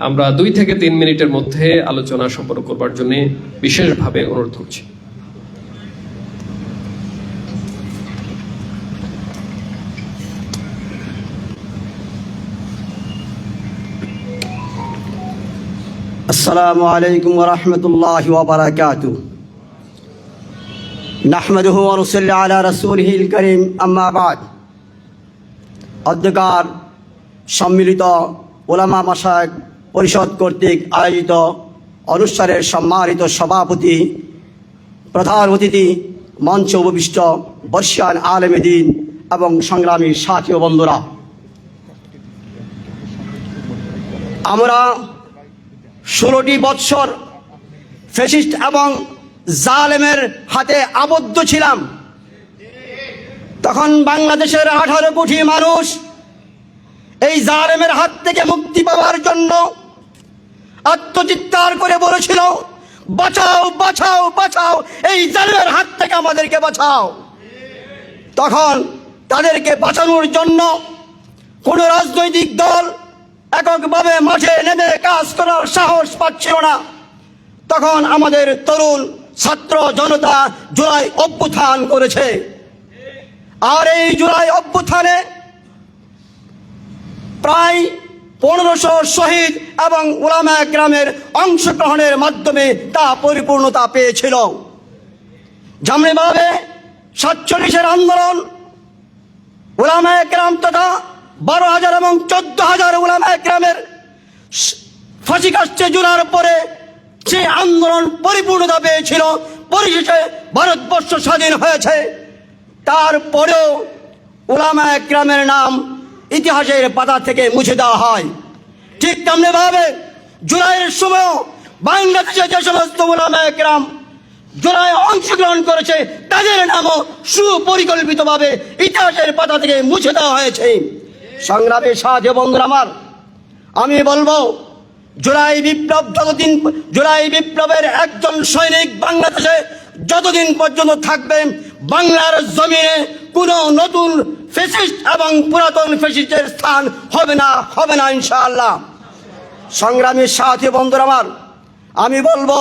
আমরা 2 থেকে 3 মিনিটের মধ্যে আলোচনা সম্পন্ন করবার জন্য বিশেষভাবে অনুরোধ করছি। আসসালামু আলাইকুম ওয়া রাহমাতুল্লাহি ওয়া বারাকাতুহু। নাহমাদুহু ওয়া নুসাল্লি আলা রাসূলিহিল কারীম, আম্মা বা'দ। অধ্যকার সম্মিলিত ওলামা মাশায়েখ পরিষদ কর্তৃক আয়োজিত অনুষ্ঠানের সম্মানিত সভাপতি, প্রধান অতিথি, মঞ্চে উপবিষ্ট বর্ষিয়ান আলেমে দ্বীন এবং সংগ্রামী সাথী ও বন্ধুরা, আমরা 16টি বৎসর ফ্যাসিস্ট এবং জালেমের হাতে আবদ্ধ ছিলাম। তখন বাংলাদেশের 18 কোটি মানুষ এই জালেমের হাত থেকে মুক্তি পাওয়ার জন্য আত্মচিৎকার করে বলেছিল, বাঁচাও বাঁচাও বাঁচাও, এই জালেমের হাত থেকে আমাদেরকে বাঁচাও। তখন তাদেরকে বাঁচানোর জন্য কোনো রাজনৈতিক দল এককভাবে মাঠে নেমে কাজ করার সাহস পাচ্ছিল না। তখন আমাদের তরুণ ছাত্র জনতা জুলাই অভ্যুত্থান করেছে। আর এই জুলাই অভ্যুত্থানে প্রায় 1500 শহীদ এবং উলামায়ে কেরামের অংশগ্রহণের মাধ্যমে তা পরিপূর্ণতা পেয়েছিল। যেমনিভাবে 47-এর আন্দোলন, উলামায়ে কেরাম তথা 12,000 এবং 14,000 উলামায়ে কেরামের ফাঁসি কাস্টে ঝুলার পরে সেই আন্দোলন পরিপূর্ণতা পেয়েছিল। পরিশেষে ভারতবর্ষ স্বাধীন হয়েছে। তারপরেও উলামা একরামের নাম ইতিহাসের পাতা থেকে মুছে দেওয়া হয়। ঠিক তেমনিভাবে জুলাইয়ের সময়ও বাংলাদেশে যে সমস্ত উলামা একরাম জুলাই অংশগ্রহণ করেছে তাদের নামও সুপরিকল্পিতভাবে ইতিহাসের পাতা থেকে মুছে দেওয়া হয়েছে। সংগ্রামের সাথে বন্ধুরা আমার, আমি বলবো জুলাই বিপ্লবের একজন সৈনিক বাংলাদেশে যতদিন পর্যন্ত থাকবে, বাংলার জমিনে কোনো নতুন ফ্যাসিস্ট এবং পুরাতন ফ্যাসিস্টের স্থান হবে না ইনশাআল্লাহ। সংগ্রামের সাথে বন্ধুরা আমার, আমি বলবো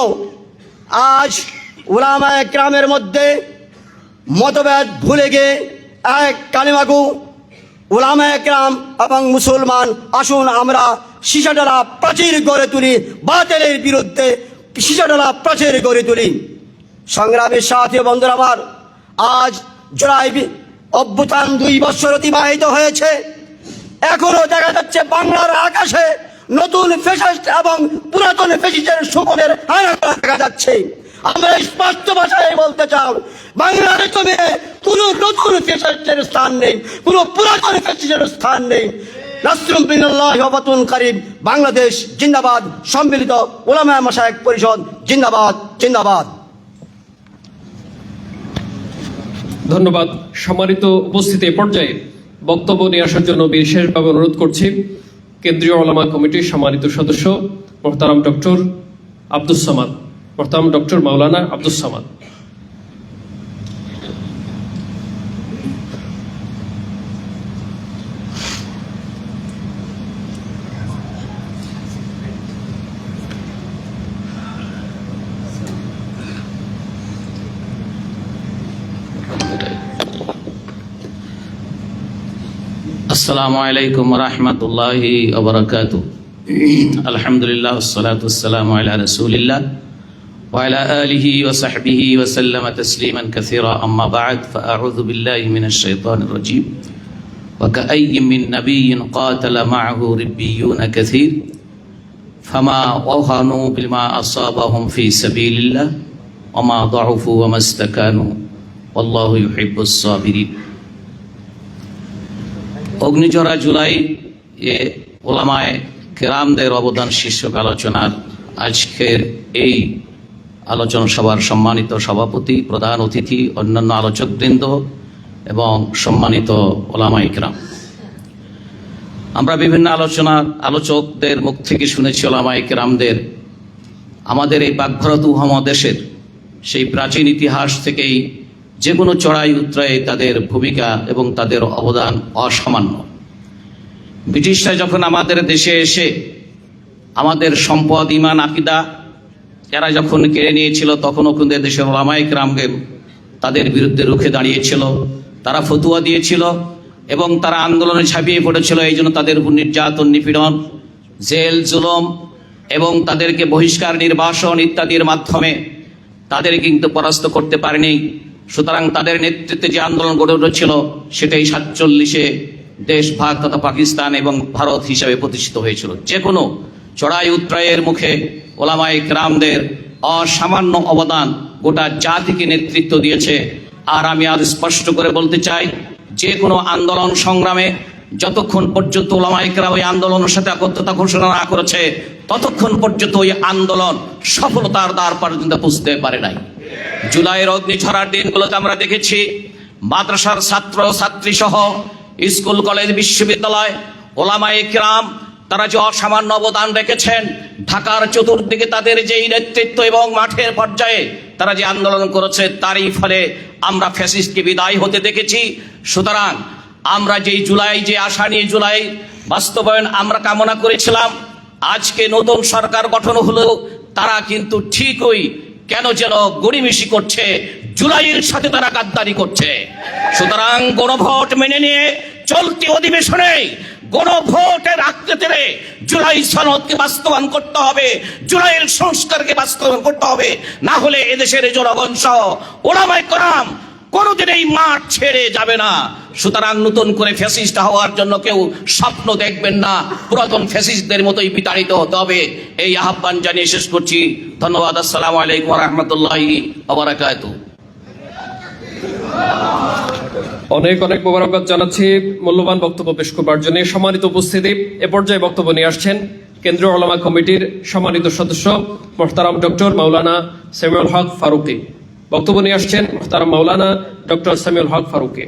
আজ উলামা একরামের মধ্যে মতভেদ ভুলে গিয়ে এক কালিমাগু উলামা একরাম এবং মুসলমান আসুন আমরা সীসাডালা প্রাচীর গড়ে তুলি, বাতিলের বিরুদ্ধে সীসাডালা প্রাচীর গড়ে তুলি। সংগ্রামের সাথে বন্ধুরা আমার, আজ জুলাই অভ্যুত্থান 2 বছর অতিবাহিত হয়েছে, এখনো দেখা যাচ্ছে বাংলার আকাশে নতুন ফ্যাসিস্ট এবং পুরাতন ফ্যাসিস্টের শোকনের আনাগোনা দেখা যাচ্ছে। আমরা স্পষ্ট ভাষায় বলতে চাই, বাংলাদেশ কোনো নতুন ফ্যাসিস্টের স্থান নেই, কোনো পুরাতন ফ্যাসিস্টের স্থান নেই। নাসরুম বিনাল্লাহি ওয়া ফাতুন কারীব। বাংলাদেশ জিন্দাবাদ। সম্মিলিত উলামা মাশায়েখ পরিষদ জিন্দাবাদ জিন্দাবাদ। ধন্যবাদ। সম্মানিত উপস্থিতি, এ পর্যায়ে বক্তব্য নিয়ে আসার জন্য বিশেষভাবে অনুরোধ করছি কেন্দ্রীয় উলামা কমিটির সম্মানিত সদস্য মোহতারাম ডক্টর আব্দুস সামাদ, মোহতারাম ডক্টর মাওলানা আব্দুস সামাদ। আসসালামু আলাইকুম রহমতুল্লাহি ওয়া বারাকাতুহু। আলহামদুলিল্লাহ ওয়াসসালাতু ওয়াসসালামু আলা রাসূলিল্লাহ ওয়া আলা আলিহি ওয়া সাহবিহি ওয়া সাল্লামা তাসলিমান কাসীরা। আম্মা বা'দ, ফাআউযু বিল্লাহি মিনাশ শাইতানির রাজীম। ওয়া কাআইয়্যিম মিন নাবিয়্যিন ক্বাতালা মা'আহু রিব্বিয়্যুনা কাসীর ফামা ওয়াহানু বিমা আসাবাহুম ফি সাবিলিল্লাহ ওয়া মা দাউফু ওয়া মাস্তাকানু ওয়াল্লাহু ইউহিব্বুস সাবিরিন। অগ্নিঝরা জুলাই ওলামায়ে কেরামদের অবদান শীর্ষক আলোচনার আজকের এই আলোচনা সভার সম্মানিত সভাপতি, প্রধান অতিথি, অন্যান্য আলোচকবৃন্দ এবং সম্মানিত ওলামায়ে কেরাম, আমরা বিভিন্ন আলোচকদের মুখ থেকে শুনেছি ওলামায়ে কেরামদের আমাদের এই পাক ভারত উপমহাদেশের সেই প্রাচীন ইতিহাস থেকেই যে কোনো চড়াই উতরাই তাদের ভূমিকা এবং তাদের অবদান অসামান্য। ব্রিটিশরা যখন আমাদের দেশে এসে আমাদের সম্পদ, ঈমান, আকীদা এরা যখন কেড়ে নিয়েছিল, তখনও কিন্তু দেশের ওলামায়ে কেরামকে তাদের বিরুদ্ধে রুখে দাঁড়িয়েছিল, তারা ফতুয়া দিয়েছিল এবং তারা আন্দোলনে ঝাঁপিয়ে পড়েছিল। এই জন্য তাদের উপর নির্যাতন, নিপীড়ন, জেল, জুলুম এবং তাদেরকে বহিষ্কার, নির্বাসন ইত্যাদির মাধ্যমে তাদের কিন্তু পরাস্ত করতে পারেনি। সুতরাং তাদের নেতৃত্বে যে আন্দোলন গড়ে উঠেছিল সেটাই 47-এ দেশ ভাগ তথা পাকিস্তান এবং ভারত হিসাবে প্রতিষ্ঠিত হয়েছিল। যে কোনো চড়াই উতরাইয়ের মুখে ওলামায়ে কেরামদের অসামান্য অবদান গোটা জাতিকে নেতৃত্ব দিয়েছে। আর আমি আজ স্পষ্ট করে বলতে চাই, যে কোনো আন্দোলন সংগ্রামে যতক্ষণ পর্যন্ত ওলামায়ে কেরাম ওই আন্দোলনের সাথে একত্রতা ঘোষণা না করেছে, ততক্ষণ পর্যন্ত ওই আন্দোলন সফলতার দ্বার পর্যন্ত পৌঁছতে পারে নাই। জুলাইয়ের অগ্নিঝরার দিনগুলোতে আমরা দেখেছি মাদ্রাসার ছাত্র ছাত্রী সহ স্কুল, কলেজ, বিশ্ববিদ্যালয়, ওলামায়ে কেরাম তারা যে অসামান্য অবদান রেখেছেন, ঢাকার চতুর্দিকে তাদের যেই নেতৃত্ব এবং মাঠের পর্যায়ে তারা যে আন্দোলন করেছে, তারই ফলে আমরা ফ্যাসিস্টকে বিদায় হতে দেখেছি। সুতরাং আমরা যেই জুলাই, যে আশা নিয়ে জুলাই বাস্তবায়ন আমরা কামনা করেছিলাম, আজকে নতুন সরকার গঠন হলো, তারা কিন্তু ঠিকই কেন যেন গড়িমিশি করছে, জুলাইয়ের সাথে তারা গাদ্দারি করছে। সুতরাং গণভোট মেনে নিয়ে চলতি অধিবেশনে গণভোটের আকৃতিতে জুলাই সনদকে বাস্তবায়ন করতে হবে, জুলাইয়ের সংস্কারকে বাস্তবায়ন করতে হবে। না হলে এদেশের জনগণ সহ ওলামায়ে কেরাম কোনোদিন এই মাঠ ছেড়ে যাবে না। সুতরাং নতুন করে ফ্যাসিস্ট হওয়ার জন্য কেউ স্বপ্ন দেখবেন না, পুরাতন ফ্যাসিস্টদের মতোই বিতাড়িত হতে হবে। এই আহ্বান জানিয়ে শেষ করছি। ধন্যবাদ। আসসালামু আলাইকুম ওয়া রাহমাতুল্লাহি ওয়া বারাকাতুহু। অনেক অনেক মোবারকবাদ জানাচ্ছি মূল্যবান বক্তব্য পেশ করবার জন্য। সম্মানিত উপস্থিতি, এ পর্যায়ে বক্তব্য নিয়ে আসছেন কেন্দ্রীয় উলামা কমিটির সম্মানিত সদস্য মোহতারাম ডক্টর মাওলানা সামিউল হক ফারুকী। বক্তব্য নিয়ে আসছেন মোহতারাম মাওলানা ডক্টর সামিউল হক ফারুকী।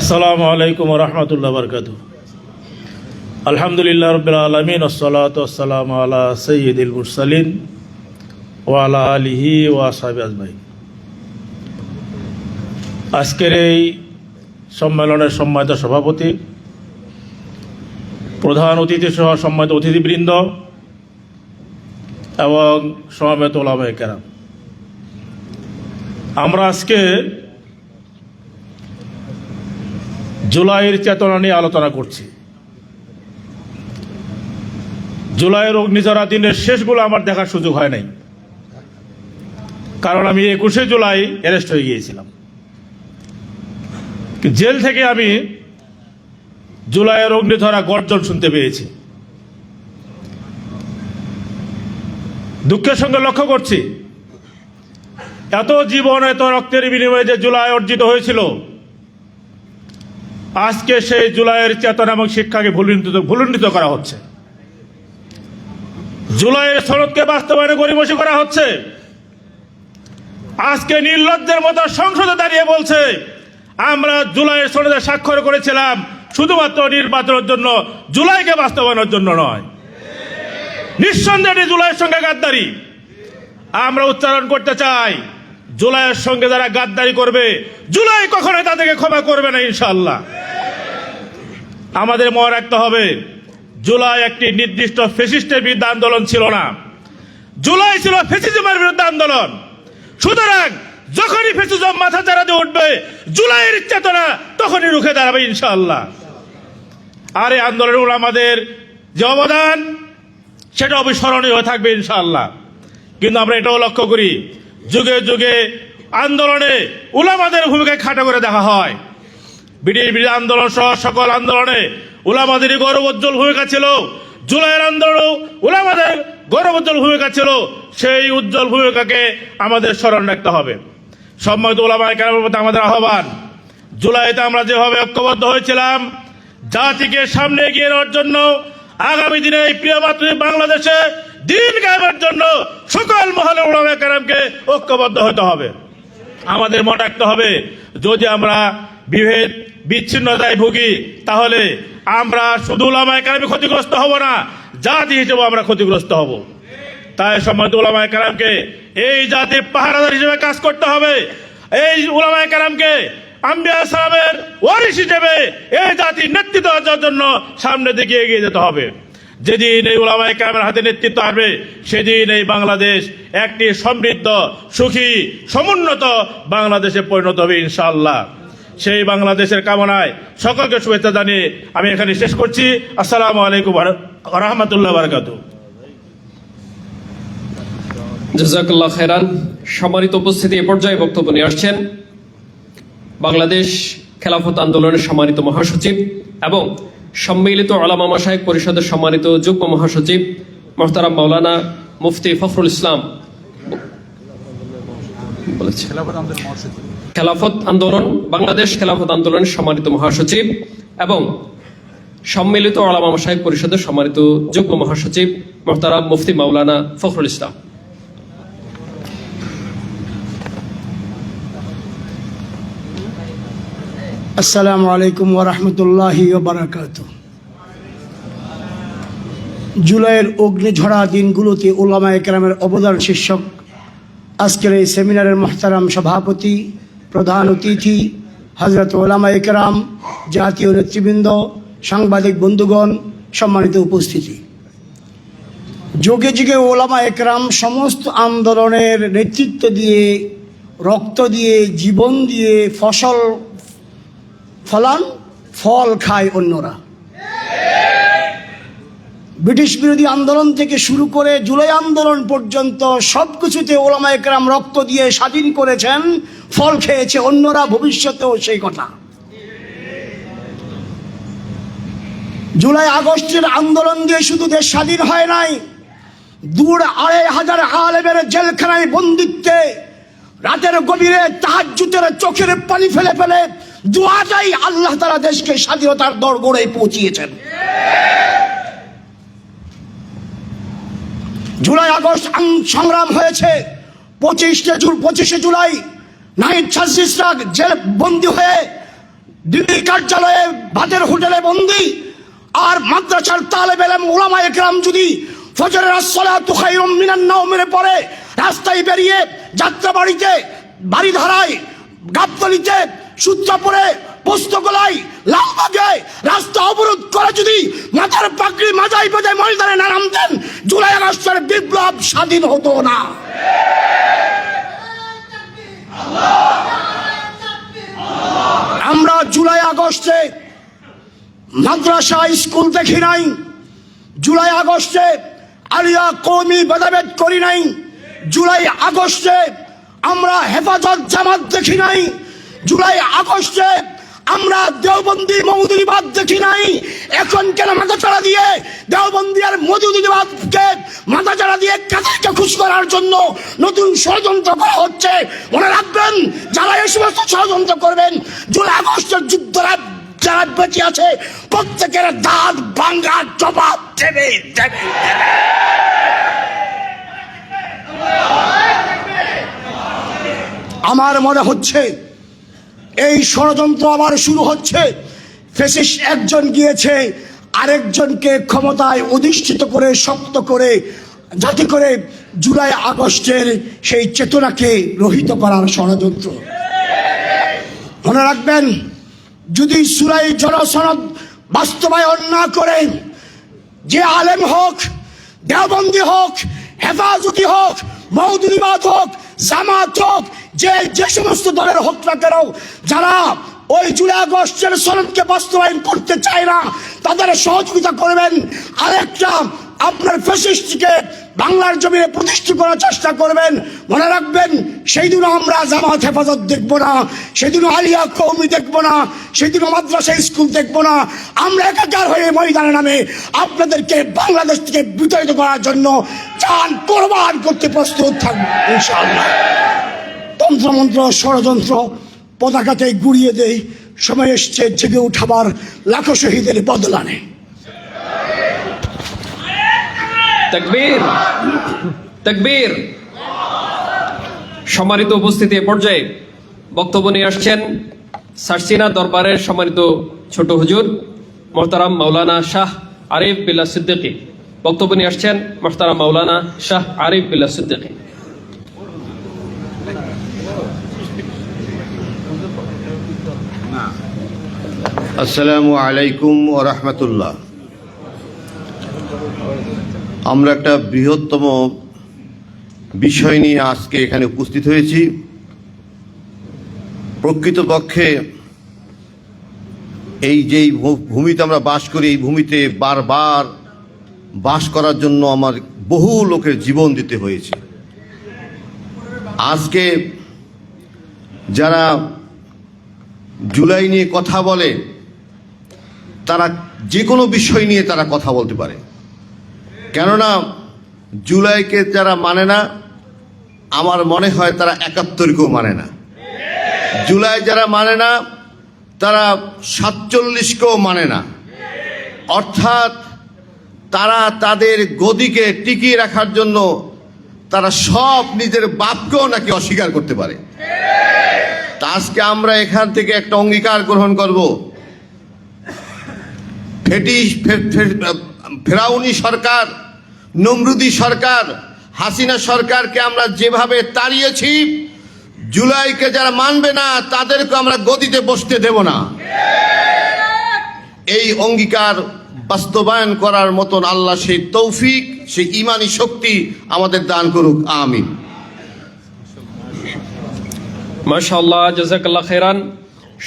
আসসালামু আলাইকুম রহমতুল্লাহ বরকাত। আলহামদুলিল্লাহ রবিল আলমিন ওসলাতু ওয়াসসালামু আলা সয়্যিদিল মুরসালিন ওয়া আলা আলিহি ওয়া আসহাবিহি আজমাইন। আজকের এই সম্মেলনের সম্মানিত সভাপতি, প্রধান অতিথি সহ সম্মানিত অতিথিবৃন্দ এবং সমবেত উলামায়ে কেরাম, আমরা আজকে জুলাইয়ের চেতনা নিয়ে আলোচনা করছি। জুলাইয়ের অগ্নিঝরা দিনের শেষগুলো আমার দেখার সুযোগ হয় নাই, কারণ আমি 21শে জুলাই অ্যারেস্ট হয়ে গিয়েছিলাম। জেল থেকে আমি জুলাইয়ের অগ্নিঝরা গর্জন শুনতে পেয়েছি। দুঃখের সঙ্গে লক্ষ্য করছি, এত জীবন এত রক্তের বিনিময়ে যে জুলাই অর্জিত হয়েছিল, আজকে সেই জুলাইয়ের চেতনা এবং শিক্ষাকে ভুলুণ্ঠিত করা হচ্ছে। জুলাইয়ের সনদকে বাস্তবায়নে গড়িমসি করা হচ্ছে। আজকে নির্লজ্জের মতো সংসদে দাঁড়িয়ে বলছে আমরা জুলাইয়ের সনদে স্বাক্ষর করেছিলাম শুধুমাত্র নির্বাচনের জন্য, জুলাইকে বাস্তবায়নের জন্য নয়। নিঃসন্দেহে জুলাইয়ের সঙ্গে গাদ্দারি। আমরা উচ্চারণ করতে চাই, জুলাইয়ের সঙ্গে যারা গাদ্দারি করবে, জুলাই কখনোই তাদেরকে ক্ষমা করবে না ইনশাআল্লাহ। আমাদের মনে রাখতে হবে, জুলাই একটি নির্দিষ্ট ফ্যাসিস্টের বিরুদ্ধে আন্দোলন ছিল না, জুলাই ছিল ফ্যাসিজমের বিরুদ্ধে আন্দোলন। সুতরাং যখনই ফ্যাসিজম মাথা চাড়া দিয়ে উঠবে, জুলাইয়ের চেতনা তখনই রুখে দাঁড়াবে ইনশাআল্লাহ। আর এই আন্দোলনে আমাদের যে অবদান, সেটা অবিস্মরণীয় হয়ে থাকবে ইনশাআল্লাহ। কিন্তু আমরা এটাও লক্ষ্য করি, যুগে যুগে আন্দোলনে উলামাদের ভূমিকায় খাটো করে দেখা হয়। ব্রিটিশ বিরোধী আন্দোলন সহ সকল আন্দোলনে উলামাদেরই গৌরবোজ্জ্বল ভূমিকা ছিল। জুলাইয়ের আন্দোলনেও উলামাদের গৌরবোজ্জ্বল ভূমিকা ছিল। সেই উজ্জ্বল ভূমিকাকে আমাদের স্মরণ রাখতে হবে। সম্মানিত উলামায়ে কেরামের প্রতি আমাদের আহ্বান, জুলাইতে আমরা যেভাবে ঐক্যবদ্ধ হয়েছিলাম জাতিকে সামনে এগিয়ে নেওয়ার জন্য, আগামী দিনে এই প্রিয় মাতৃ বাংলাদেশে দিন কায়েমের জন্য সকল মহলে উলামায়ে কেরামকে ঐক্যবদ্ধ হতে হবে। আমাদের মনে রাখতে হবে, যদি আমরা বিভেদ বিচ্ছিন্নতায় ভুগি, তাহলে আমরা শুধু উলামায়ে কেরামই ক্ষতিগ্রস্ত হব না, জাতি হিসেবে আমরা ক্ষতিগ্রস্ত হব। তাই সম্মানিত উলামায়ে কেরামকে এই জাতির পাহারাদার হিসেবে কাজ করতে হবে। এই উলামায়ে কেরামকে আম্বিয়া সালামের ওয়ারিস হিসেবে এই জাতির নেতৃত্ব দেওয়ার জন্য সামনে দিকে এগিয়ে যেতে হবে। যেদিন এই উলামায়ে কেরামের হাতে নেতৃত্ব আসবে, সেদিন এই বাংলাদেশ একটি সমৃদ্ধ, সুখী, সমুন্নত বাংলাদেশে পরিণত হবে ইনশাআল্লাহ। সেই বাংলাদেশের কামনায় সকলকে শুভেচ্ছা জানিয়ে আমি এখানে শেষ করছি। আসসালামু আলাইকুম ওয়া রাহমাতুল্লাহি ওয়া বারাকাতুহু। জাযাকাল্লাহ খায়রান। সম্মানিত উপস্থিতি, এ পর্যায়ে বক্তব্য নিয়ে আসছেন বাংলাদেশ খেলাফত আন্দোলনের সম্মানিত মহাসচিব এবং সম্মিলিত উলামা মাশায়েখ পরিষদের সম্মানিত যুগ্ম মহাসচিব মুহতারাম মাওলানা মুফতি ফখরুল ইসলাম। খেলাফত আন্দোলন, বাংলাদেশ খেলাফত আন্দোলনের সম্মানিত মহাসচিব এবং সম্মিলিত উলামা মাশায়েখ পরিষদের সম্মানিত যুগ্ম মহাসচিব মুহতারাম মুফতি মাওলানা ফখরুল ইসলাম। আসসালামু আলাইকুম ওয়া রাহমাতুল্লাহি ওয়া বারাকাতুহু। জুলাইয়ের অগ্নিঝরা দিনগুলোতে উলামায়ে কেরামের অবদান শীর্ষক আজকের এই সেমিনারের মুহতারাম সভাপতি, প্রধান অতিথি, হযরত উলামায়ে কেরাম, জাতীয় নেতৃবৃন্দ, সাংবাদিক বন্ধুগণ, সম্মানিত উপস্থিতি, যুগে যুগে উলামায়ে কেরাম সমস্ত আন্দোলনের নেতৃত্ব দিয়ে, রক্ত দিয়ে, জীবন দিয়ে ফল খায় অন্যরা। ব্রিটিশ বিরোধী আন্দোলন থেকে শুরু করে জুলাই আন্দোলন পর্যন্ত সবকিছুতে ওলামায়ে কেরাম রক্ত দিয়ে স্বাধীন করেছেন, ফল খেয়েছে অন্যরা, ভবিষ্যতেও সেই কথা। জুলাই আগস্টের আন্দোলন দিয়ে শুধু দেশ স্বাধীন হয় নাই, 2,500 আলেমের জেলখানায় বন্দিত্বে রাতের গভীরে তাহাজ্জুদের চোখের পানি ফেলে ফেলে দুয়াটাই আল্লাহ তাআলা দেশকে স্বাধীনতার দোরগোড়ায় পৌঁছিয়েছেন। জুলাই আগস্ট সংগ্রাম হয়েছে। 25শে জুলাই নাহিদ সাজিদরা জেল বন্দী হয়ে দিল্লি কার্যালয়ে ভাতের হোটেলে বন্দী, আর মাদ্রাসার তালেব ইলম উলামায়ে কেরাম যদি ফজরের আসসালাতু খায়রুম মিনান নাওমের পরে রাস্তায় বেরিয়ে যাত্রাবাড়িতে, বাড়িধারায়, গাবতলীতে, সূত্রাপুরে, পোস্তগোলায়, লালবাগে রাস্তা অবরোধ করে যদি মাথার পাগড়ি মাথায় বেঁধে ময়দানে না নামতেন, জুলাই আগস্টের বিপ্লব স্বাধীন হতো না। আমরা জুলাই আগস্টে মাদ্রাসা স্কুল দেখি নাই, জুলাই আগস্টে আলিয়া কওমি ভেদাভেদ করি নাই, জুলাই আগস্টে আমরা হেফাজত জামাত দেখি নাই, জুলাই আগস্টে আমরা দেওবন্দি মওদুদিবাদ দেখি নাই। এখন কেন মাথাচাড়া দিয়ে দেওবন্দি আর মওদুদিবাদকে মাথাচাড়া দিয়ে কাদেরকে খুশ করার জন্য নতুন ষড়যন্ত্র করা হচ্ছে? মনে রাখবেন, যারা এই সমস্ত ষড়যন্ত্র করবেন, জুলাই আগস্টের যুদ্ধরা যারা বেঁচে আছে প্রত্যেকের দাঁত ভাঙার জবাব দেবে। আমার মনে হচ্ছে এই ষড়যন্ত্র আবার শুরু হচ্ছে। ফ্যাসিস্ট একজন গিয়েছে আরেকজনকে ক্ষমতায় অধিষ্ঠিত করে, শক্ত করে, যাতে করে জুলাই আগস্টের সেই চেতনাকে রহিত করার ষড়যন্ত্র। মনে রাখবেন, যদি জুলাই জনসনদ বাস্তবায়ন না করে, যে আলেম হোক, দেওবন্দি হোক, হেফাজতি হোক, মওদুদিবাদ হোক, জামাত হোক, যে সমস্ত দলের হোক না কেন, যারা ওই জুলাই আগস্টের সনদকে বাস্তবায়ন করতে চায় না, তাদের সহযোগিতা করবেন। আরেকটা আপনার ফ্যাসিস্টকে বাংলার জমিনে প্রতিষ্ঠা করার চেষ্টা করবেন। মনে রাখবেন, সেই দিনও আমরা জামাত হেফাজত দেখবো না, সেদিনও আলিয়া কওমি দেখবো না, সেদিনও মাদ্রাসা স্কুল দেখবো না। আমরা একাকার হয়ে ময়দানে নামে আপনাদেরকে বাংলাদেশ থেকে বিতাড়িত করার জন্য জান কোরবান করতে প্রস্তুত থাকবো ইনশাআল্লাহ। তন্ত্রমন্ত্র, ষড়যন্ত্র পতাকাতে গুড়িয়ে দেয়। সময় এসছে জেগে উঠাবার, লাখো শহীদের বদলা নেই। তাকবীর, তাকবীর। সম্মানিত উপস্থিতি, এ পর্যায়ে বক্তব্য নিয়ে আসছেন সারসিনা দরবারের সম্মানিত ছোট হুজুর মোহতারাম মাওলানা শাহ আরিফ বিল্লাহ সিদ্দিকী। বক্তব্য নিয়ে আসছেন মোহতারাম মাওলানা শাহ আরিফ বিল্লাহ সিদ্দিকী। আসসালামু আলাইকুম ওয়া রাহমাতুল্লাহ। আমরা একটা বৃহত্তম বিষয় নিয়ে আজকে এখানে উপস্থিত হয়েছি। প্রকৃতপক্ষে এই যেই ভূমিতে আমরা বাস করি, এই ভূমিতে বারবার বাস করার জন্য আমার বহু লোকের জীবন দিতে হয়েছে। আজকে যারা জুলাই নিয়ে কথা বলে, তারা যে কোনো বিষয় নিয়ে তারা কথা বলতে পারে, কেননা জুলাইকে যারা মানে না, আমার মনে হয় তারা ৭১কেও মানে না। জুলাই যারা মানে না, তারা ৪৭কেও মানে না। অর্থাৎ তারা তাদের গদিকে টিকিয়ে রাখার জন্য তারা সব নিজের বাপকেও নাকি অস্বীকার করতে পারে। তা আজকে আমরা এখান থেকে একটা অঙ্গীকার গ্রহণ করব, ফেরাউনি সরকার, নমরুদি সরকার, হাসিনা সরকারকে আমরা যেভাবে তাড়িয়েছি, জুলাইকে যারা মানবে না তাদেরকে আমরা গদিতে বসতে দেব না। এই অঙ্গীকার বাস্তবায়ন করার মতন আল্লাহ সেই তৌফিক, সেই ঈমানি শক্তি আমাদের দান করুক, আমিন। মাশাআল্লাহ, জাযাকাল্লাহ খাইরান।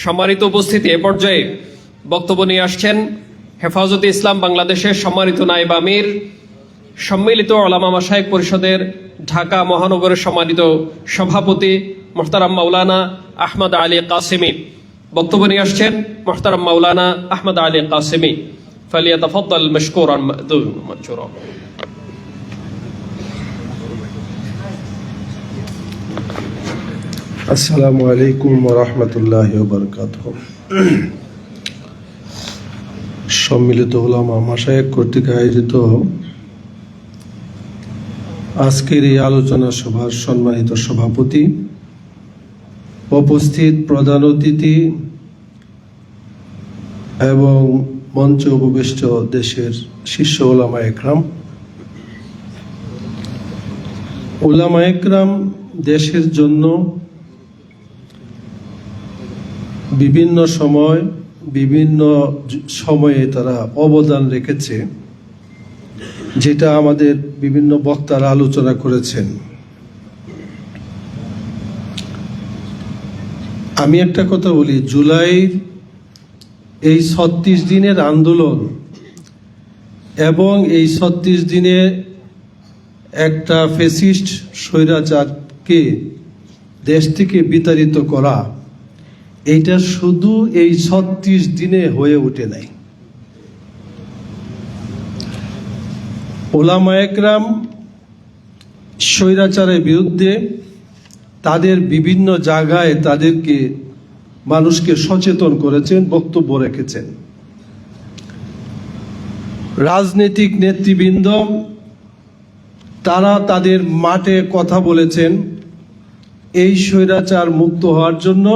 সম্মানিত উপস্থিতি, এ পর্যায়ে বক্তব্য নিয়ে আসছেন হেফাজতে ইসলাম বাংলাদেশের সম্মানিত নায়েব আমির, সম্মিলিত ওলামা মাশায়েখ পরিষদের ঢাকা মহানগরের সম্মানিত সভাপতি মোহতারাম মাওলানা আহমদ আলী কাসেমি। বক্তব্য নিয়ে আসছেন মোহতারাম মাওলানা আহমদ আলী কাসেমি। ফালিয়াতাফাদ্দাল মাশকুরান মা'জুরা। আসসালামু আলাইকুম ওয়া রাহমাতুল্লাহি ওয়া বারাকাতুহু। সম্মিলিত ওলামা মাশায়েখ কর্তৃক আয়োজিত আজকের এই আলোচনা সভার সম্মানিত সভাপতি, উপস্থিত প্রধান অতিথি এবং মঞ্চে উপবিষ্ট দেশের শীর্ষ ওলামা একরাম, ওলামা একরাম দেশের জন্য বিভিন্ন সময়ে তারা অবদান রেখেছে, যেটা আমাদের বিভিন্ন বক্তারা আলোচনা করেছেন। আমি একটা কথা বলি, জুলাইয়ের এই 36 দিনের আন্দোলন এবং এই 36 দিনে একটা ফ্যাসিস্ট স্বৈরাচারকে দেশ থেকে বিতাড়িত করা, এইটা শুধু এই 36 দিনে হয়ে ওঠে নাই। ওলামা একরাম স্বৈরাচারের বিরুদ্ধে তাদের বিভিন্ন জায়গায় তাদেরকে মানুষকে সচেতন করেছেন, বক্তব্য রেখেছেন। রাজনৈতিক নেতৃবৃন্দ তারা তাদের মাঠে কথা বলেছেন এই স্বৈরাচার মুক্ত হওয়ার জন্য।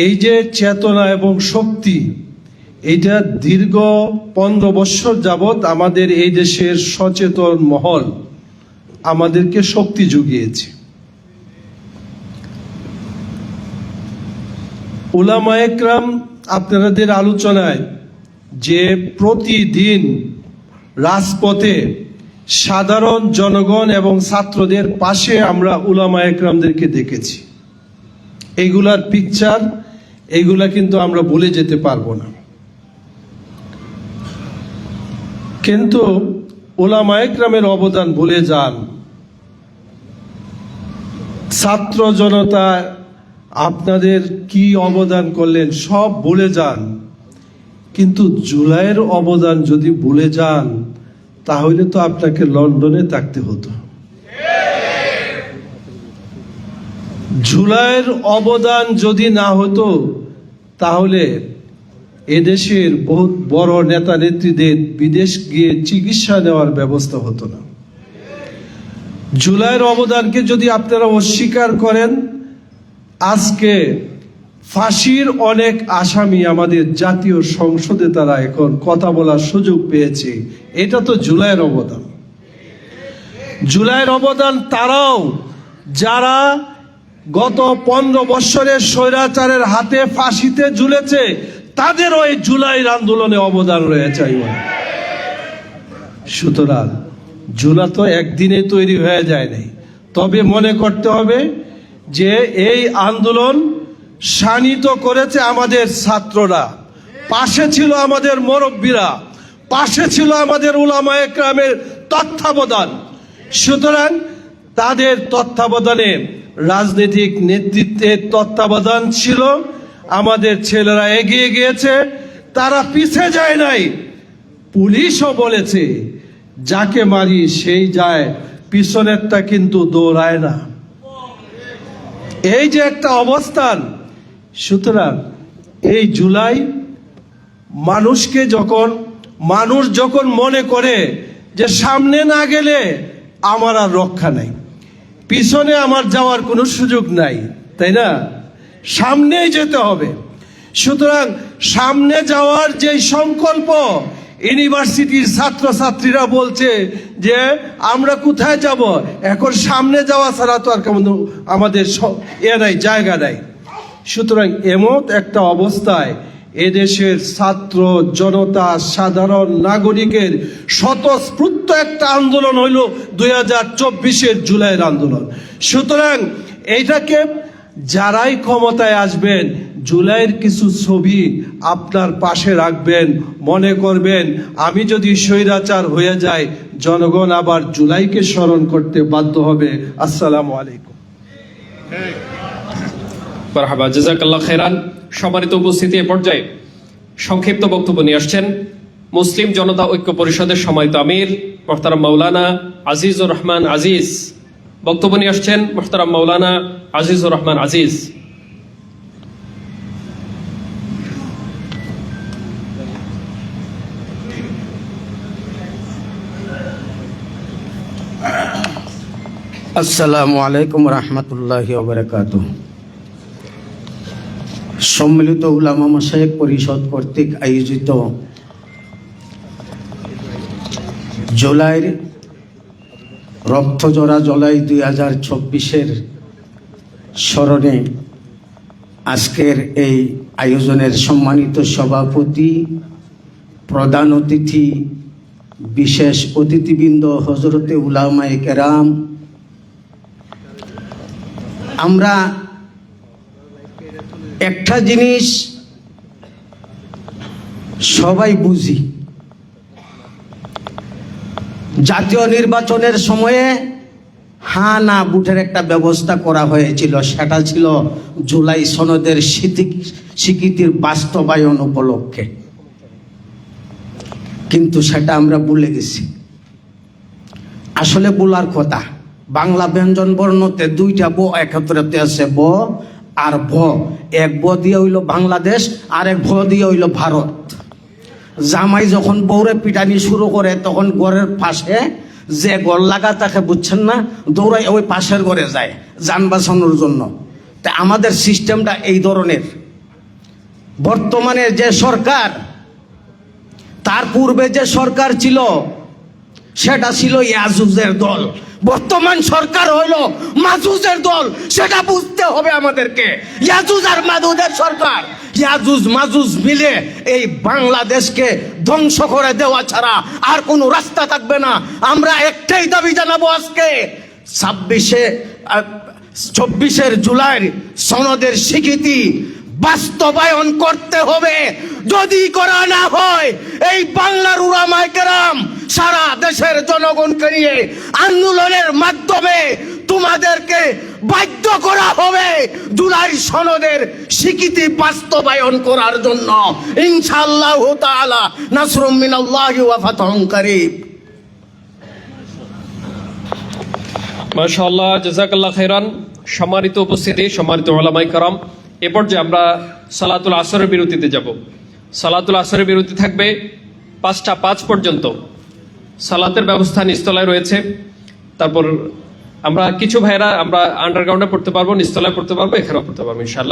এই যে চেতনা এবং শক্তি, এটা দীর্ঘ 15 বছর যাবৎ আমাদের এই দেশের সচেতন মহল আমাদেরকে শক্তি জুগিয়েছে। উলামা একরাম আপনাদের আলোচনায় যে প্রতিদিন রাজপথে সাধারণ জনগণ এবং ছাত্রদের পাশে আমরা উলামা একরামদেরকে দেখেছি, এইগুলার পিকচার, এইগুলা কিন্তু আমরা ভুলে যেতে পারবো না। কিন্তু উলামা একরামের অবদান ভুলে যান, ছাত্র জনতা আপনাদের কি অবদান করলেন সব ভুলে যান। কিন্তু জুলাইয়ের অবদান যদি ভুলে যান, তাহলে তো আপনাকে লন্ডনে থাকতে হতো। জুলাইয়ের অবদান যদি না হতো, তাহলে এদেশের বহুত বড় নেতা নেত্রীদের বিদেশ গিয়ে চিকিৎসা নেওয়ার ব্যবস্থা হতো না। জুলাইয়ের অবদানকে যদি আপনারা অস্বীকার করেন, আজকে ফাঁসির অনেক আসামি আমাদের জাতীয় সংসদে তারা এখন কথা বলার সুযোগ পেয়েছে, এটা তো জুলাইয়ের অবদান। জুলাইয়ের অবদান তারাও যারা গত 15 বছরের স্বৈরাচারের হাতে ফাঁসিতে ঝুলেছে, তাদেরও এই জুলাইয়ের আন্দোলনে অবদান রয়েছে। সুতরাং জুলাই তো একদিনে তৈরি হয়ে যায় নাই, তবে মনে করতে হবে যে এই আন্দোলন শানিত করেছে আমাদের ছাত্ররা, পাশে ছিল আমাদের মুরব্বীরা, পাশে ছিল আমাদের উলামা একরামের তত্ত্বাবধান। সুতরাং তাদের তত্ত্বাবধানে, রাজনৈতিক নেতৃত্বের তত্ত্বাবধান ছিল, আমাদের ছেলেরা এগিয়ে গিয়েছে, তারা পিছে যায় নাই। পুলিশও বলেছে যাকে মারি সেই যায়, পিছনেরটা কিন্তু দৌড়ায় না। এই যে একটা অবস্থান, সুতরাং এই জুলাই মানুষ যখন মনে করে যে সামনে না গেলে আমার আর রক্ষা নাই, পিছনে আমার যাওয়ার কোনো সুযোগ নাই, তাই না, সামনেই যেতে হবে। সুতরাং সামনে যাওয়ার যে সংকল্প, ইউনিভার্সিটির ছাত্রছাত্রীরা বলছে যে আমরা কোথায় যাব, এখন সামনে যাওয়া ছাড়া তো আর আমাদের জায়গা নাই। সুতরাং এমন একটা অবস্থায় এদেশের ছাত্র জনতা, সাধারণ নাগরিকের স্বতঃস্ফূর্ত একটা আন্দোলন হইল 2024-এর জুলাইয়ের আন্দোলন। সুতরাং এইটাকে যারাই ক্ষমতায় আসবেন, জুলাইয়ের কিছু ছবি আপনার পাশে রাখবেন, মনে করবেন আমি যদি স্বৈরাচার হয়ে যাই জনগণ আবার জুলাইকে স্মরণ করতে বাধ্য হবে। আসসালামু আলাইকুম। মারহাবা, জাযাকাল্লাহ খাইরান। সম্মানিত উপস্থিতি, এ পর্যায়ে সংক্ষিপ্ত বক্তব্য নিয়ে আসছেন মুসলিম জনতা ঐক্য পরিষদের সম্মানিত আমির মোহতারাম মাওলানা আজিজুর রহমান আজিজ। বক্তব্য নিয়ে আসছেন মোহতারাম মাওলানা আজিজুর রহমান আজিজ। আসসালামু আলাইকুম রহমতুল্লাহি ওয়া বারাকাতুহু। সম্মিলিত উলামা মাশায়েখ পরিষদ কর্তৃক আয়োজিত জুলাইয়ের রক্তজোড়া জুলাই 2024-এর স্মরণে আজকের এই আয়োজনের সম্মানিত সভাপতি, প্রধান অতিথি, বিশেষ অতিথিবৃন্দ, হযরতে উলামায়ে কেরাম, আমরা একটা জিনিস সবাই বুঝি, জাতীয় নির্বাচনের সময়ে হ্যাঁ না ভোটের একটা ব্যবস্থা করা হয়েছিল, সেটা ছিল জুলাই সনদের স্বীকৃতির বাস্তবায়ন উপলক্ষে, কিন্তু সেটা আমরা ভুলে গেছি। আসলে বলার কথা, বাংলা ব্যঞ্জন বর্ণতে দুইটা ব একত্রতে আছে, ব আর ভ। এক ব দিয়ে হইল বাংলাদেশ, আর এক ভ দিয়ে হইল ভারত। জামাই যখন বউরে পিটানি শুরু করে তখন ঘরের পাশে যে ঘর লাগা তাকে, বুঝছেন না, দৌড়াই ওই পাশের ঘরে যায় যান বাঁচানোর জন্য। তা আমাদের সিস্টেমটা এই ধরনের। বর্তমানে যে সরকার, তার পূর্বে যে সরকার ছিল সেটা ছিল ইয়াজুজের দল, বর্তমান সরকার হইল মাজুজের দল। সেটা বুঝতে হবে আমাদেরকে। ইয়াজুজ আর মাজুজের সরকার, ইয়াজুজ মাজুজ মিলে এই বাংলাদেশকে ধ্বংস করে দেওয়া ছাড়া আর কোনো রাস্তা থাকবে না। আমরা একটাই দাবি জানাবো, আজকে 24 জুলাই সনদের স্বীকৃতি বাস্তবায়ন করতে হবে। যদি করা না হয়, এই বাংলার উলামায়ে কেরাম সারা দেশের জনগণকে নিয়ে আন্দোলনের মাধ্যমে তোমাদেরকে বাধ্য করা হবে জুলাই সনদের স্বীকৃতি বাস্তবায়ন করার জন্য। ইনশাআল্লাহু তাআলা নাসরুম মিনাল্লাহি ওয়া ফাতহুন কারীব। মাশাআল্লাহ, জাযাকাল্লাহ খাইরান। সম্মানিত উপস্থিতি, সম্মানিত উলামায়ে কেরাম, এ পর্যায়ে আমরা সালাতুল আসরের বিরতিতে যাব। সালাতুল আসরের বিরতি থাকবে 5টা 5 পর্যন্ত। সালাতের ব্যবস্থা নিচতলায় রয়েছে। তারপর আমরা কিছু ভাইরা আমরা আন্ডারগ্রাউন্ডে পড়তে পারবো, নিচতলায় পড়তে পারবো, এখানেও পড়তে পারবো ইনশাআল্লাহ।